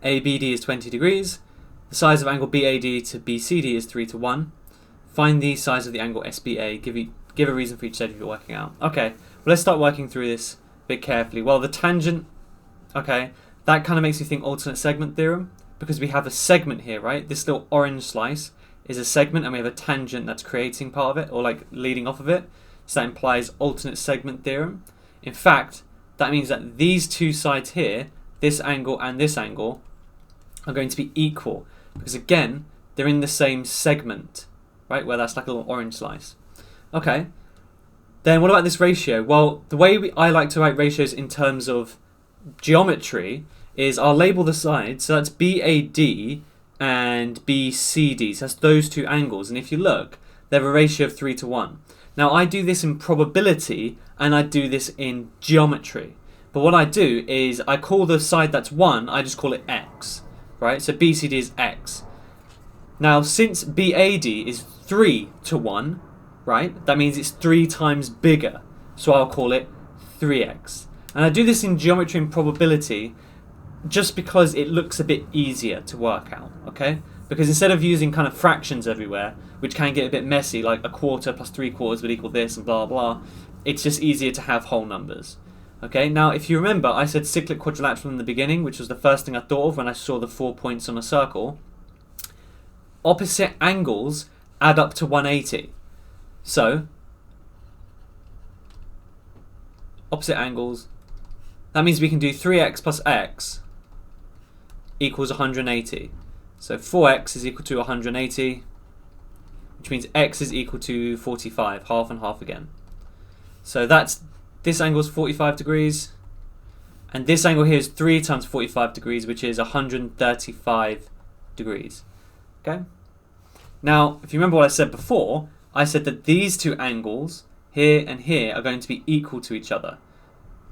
ABD is 20 degrees. The size of angle BAD to BCD is 3:1. Find the size of the angle SBA. Give a reason for each side you're working out. Okay, well let's start working through this a bit carefully. Well, the tangent, okay, that kind of makes you think alternate segment theorem, because we have a segment here, right? This little orange slice is a segment, and we have a tangent that's creating part of it, or like leading off of it. So that implies alternate segment theorem. In fact, that means that these 2 sides here, this angle and this angle, are going to be equal, because again, they're in the same segment, right? Where that's like a little orange slice. Okay, then what about this ratio? Well, the way I like to write ratios in terms of geometry is I'll label the sides, so that's BAD and BCD, so that's those 2 angles, and if you look, they have a ratio of 3:1. Now I do this in probability and I do this in geometry, but what I do is I call the side that's 1, I just call it X, right? So BCD is x. Now, since BAD is 3 to 1, right, that means it's 3 times bigger. So I'll call it 3x. And I do this in geometry and probability just because it looks a bit easier to work out, okay? Because instead of using kind of fractions everywhere, which can get a bit messy, like a quarter plus 3/4 would equal this and blah, blah, it's just easier to have whole numbers. Okay, now if you remember, I said cyclic quadrilateral in the beginning, which was the first thing I thought of when I saw the 4 points on a circle. Opposite angles add up to 180. So, opposite angles, that means we can do 3x plus x equals 180. So 4x is equal to 180, which means x is equal to 45, half and half again. So that's, this angle is 45 degrees, and this angle here is 3 times 45 degrees, which is 135 degrees. Okay? Now, if you remember what I said before, I said that these two angles, here and here, are going to be equal to each other.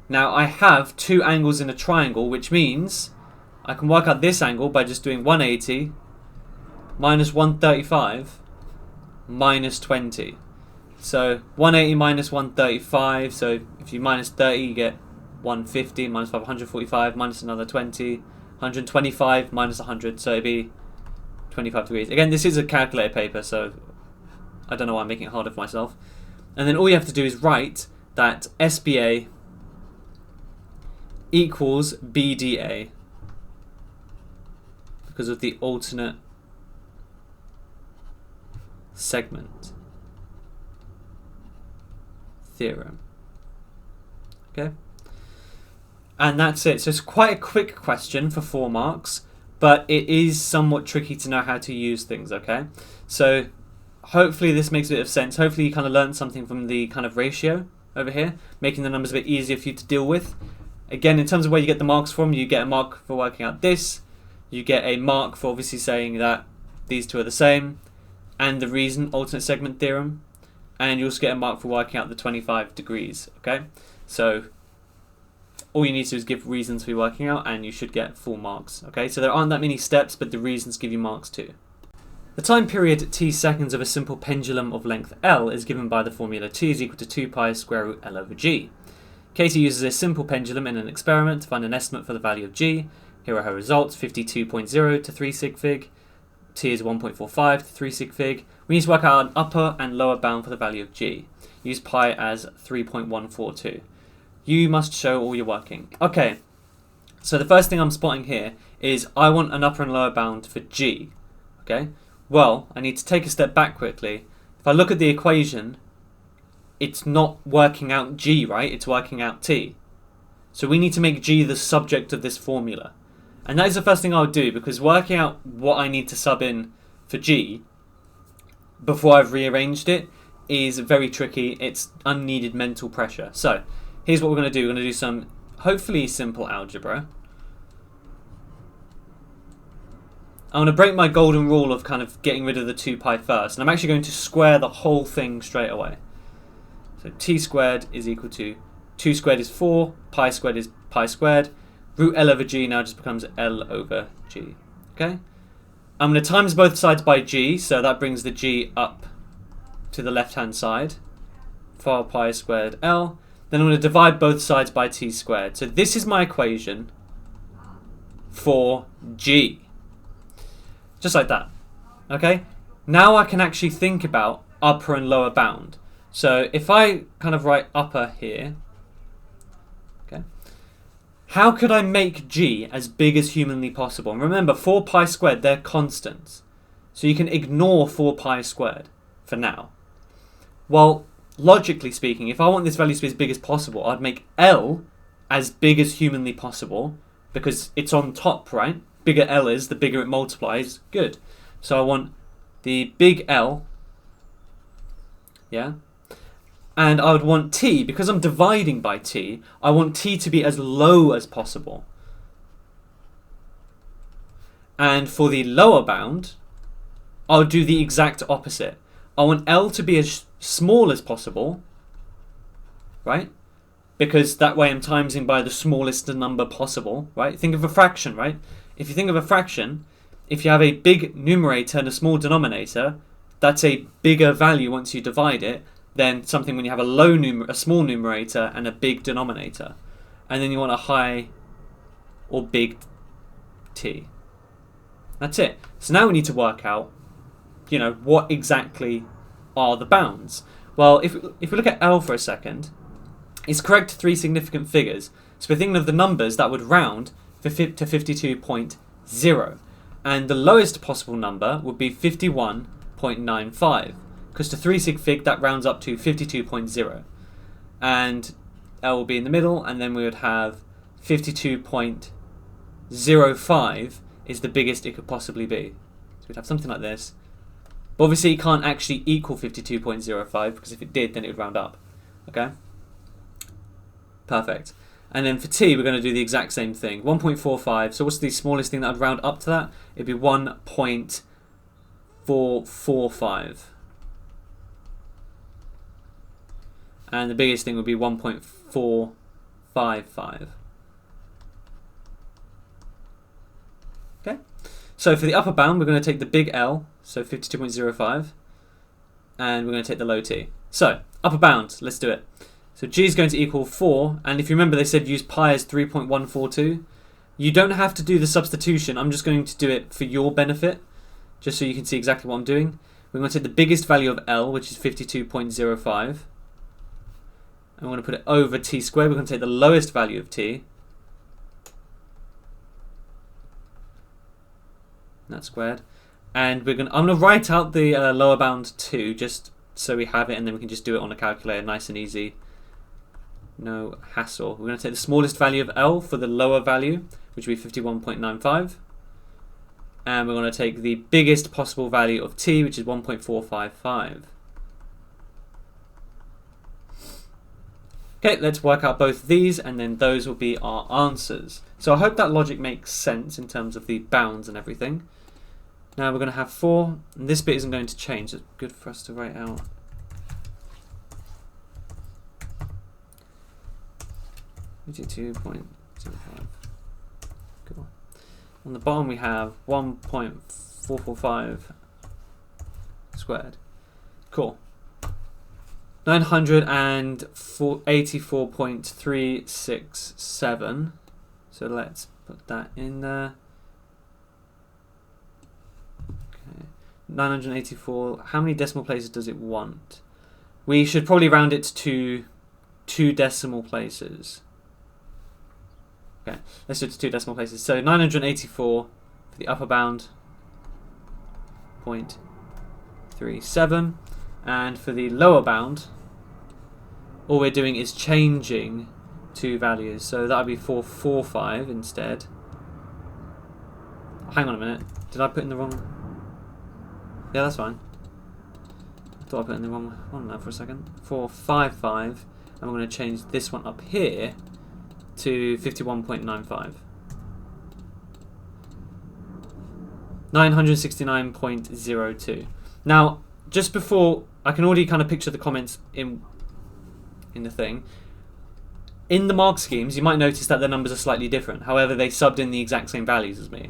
Now, I have two angles in a triangle, which means I can work out this angle by just doing 180 minus 135 minus 20. So 180 minus 135, so if you minus 30 you get 150, minus 5, 145, minus another 20, 125 minus 100, so it'd be 25 degrees. Again, this is a calculator paper, so I don't know why I'm making it harder for myself. And then all you have to do is write that SBA equals BDA because of the alternate segment theorem. Okay? And that's it. So it's quite a quick question for 4 marks, but it is somewhat tricky to know how to use things, okay? So hopefully this makes a bit of sense. Hopefully you kind of learned something from the kind of ratio over here, making the numbers a bit easier for you to deal with. Again, in terms of where you get the marks from, you get a mark for working out this, you get a mark for obviously saying that these two are the same, and the reason, alternate segment theorem, and you also get a mark for working out the 25 degrees, okay? So all you need to do is give reasons for your working out, and you should get full marks, okay? So there aren't that many steps, but the reasons give you marks too. The time period t seconds of a simple pendulum of length L is given by the formula t is equal to 2 pi square root L over g. Katie uses a simple pendulum in an experiment to find an estimate for the value of g. Here are her results: 52.0 to 3 sig fig. T is 1.45 to 3 sig fig. We need to work out an upper and lower bound for the value of g. Use pi as 3.142. You must show all your working. Okay, so the first thing I'm spotting here is I want an upper and lower bound for g. Okay, well, I need to take a step back quickly. If I look at the equation, it's not working out g, right? It's working out t. So we need to make g the subject of this formula. And that is the first thing I would do, because working out what I need to sub in for g before I've rearranged it is very tricky. It's unneeded mental pressure. So here's what we're going to do. We're going to do some hopefully simple algebra. I'm going to break my golden rule of kind of getting rid of the 2 pi first. And I'm actually going to square the whole thing straight away. So t squared is equal to 2 squared is 4, pi squared is pi squared. Root L over g now just becomes L over g. Okay? I'm going to times both sides by g, so that brings the g up to the left-hand side. 4 pi squared L. Then I'm going to divide both sides by t squared. So this is my equation for g. Just like that. Okay? Now I can actually think about upper and lower bound. So if I kind of write upper here, okay, how could I make g as big as humanly possible? And remember, 4 pi squared, they're constants. So you can ignore 4 pi squared for now. Well, logically speaking, if I want this value to be as big as possible, I'd make L as big as humanly possible, because it's on top, right? Bigger L is, the bigger it multiplies. Good. So I want the big L, yeah? And I would want t, because I'm dividing by t, I want t to be as low as possible. And for the lower bound, I'll do the exact opposite. I want L to be as small as possible, right? Because that way I'm timesing by the smallest number possible, right? Think of a fraction, right? if you think of a fraction, if you have a big numerator and a small denominator, that's a bigger value once you divide it than something when you have a small numerator and a big denominator. And then you want a high or big t. That's it. So now we need to work out, what exactly are the bounds. Well, if we look at L for a second, it's correct to 3 significant figures. So we're thinking of the numbers that would round to 52.0. And the lowest possible number would be 51.95. Because to 3 sig fig, that rounds up to 52.0. And L will be in the middle, and then we would have 52.05 is the biggest it could possibly be. So we'd have something like this. But obviously it can't actually equal 52.05, because if it did, then it would round up. Okay? Perfect. And then for t, we're going to do the exact same thing. 1.45. So what's the smallest thing that would round up to that? It'd be 1.445. And the biggest thing would be 1.455. Okay? So for the upper bound, we're going to take the big L, so 52.05, and we're going to take the low t. So, upper bound, let's do it. So g is going to equal 4, and if you remember they said use pi as 3.142. You don't have to do the substitution, I'm just going to do it for your benefit, just so you can see exactly what I'm doing. We're going to take the biggest value of L, which is 52.05, and we're going to put it over t squared. We're going to take the lowest value of t, that's squared, and I'm going to write out the lower bound too, just so we have it, and then we can just do it on a calculator, nice and easy, no hassle. We're going to take the smallest value of L for the lower value, which would be 51.95, and we're going to take the biggest possible value of t, which is 1.455. Okay, let's work out both of these, and then those will be our answers. So I hope that logic makes sense in terms of the bounds and everything. Now we're going to have 4, and this bit isn't going to change. It's good for us to write out. .05. Cool. On the bottom we have 1.445 squared. Cool. 984.367. So let's put that in there. Okay. 984. How many decimal places does it want? We should probably round it to 2 decimal places. Okay, let's do it to 2 decimal places. So 984 for the upper bound, 0.37. And for the lower bound, all we're doing is changing 2 values. So that would be 445 instead. Hang on a minute. Did I put in the wrong? Yeah, that's fine. I thought I put in the wrong one there for a second. 455. And we're going to change this one up here to 51.95. 969.02. Now, just before, I can already kind of picture the comments in the thing. In the mark schemes, you might notice that the numbers are slightly different. However, they subbed in the exact same values as me.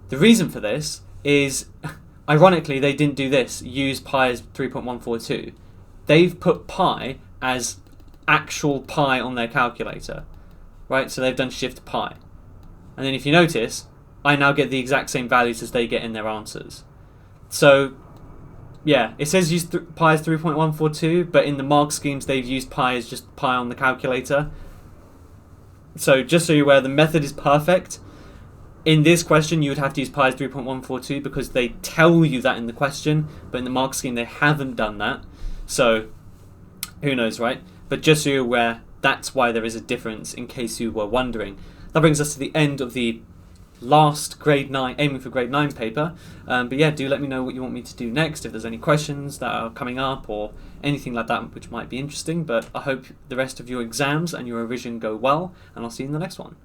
The reason for this is, ironically, they didn't do this. Use pi as 3.142. They've put pi as actual pi on their calculator. Right? So they've done shift pi. And then if you notice, I now get the exact same values as they get in their answers. So, yeah, it says use pi as 3.142, but in the mark schemes they've used pi as just pi on the calculator. So just so you're aware, the method is perfect. In this question you would have to use pi as 3.142 because they tell you that in the question, but in the mark scheme they haven't done that. So, who knows, right? But just so you're aware, that's why there is a difference, in case you were wondering. That brings us to the end of the last grade 9, aiming for grade 9 paper. But yeah, do let me know what you want me to do next, if there's any questions that are coming up or anything like that which might be interesting. But I hope the rest of your exams and your revision go well, and I'll see you in the next one.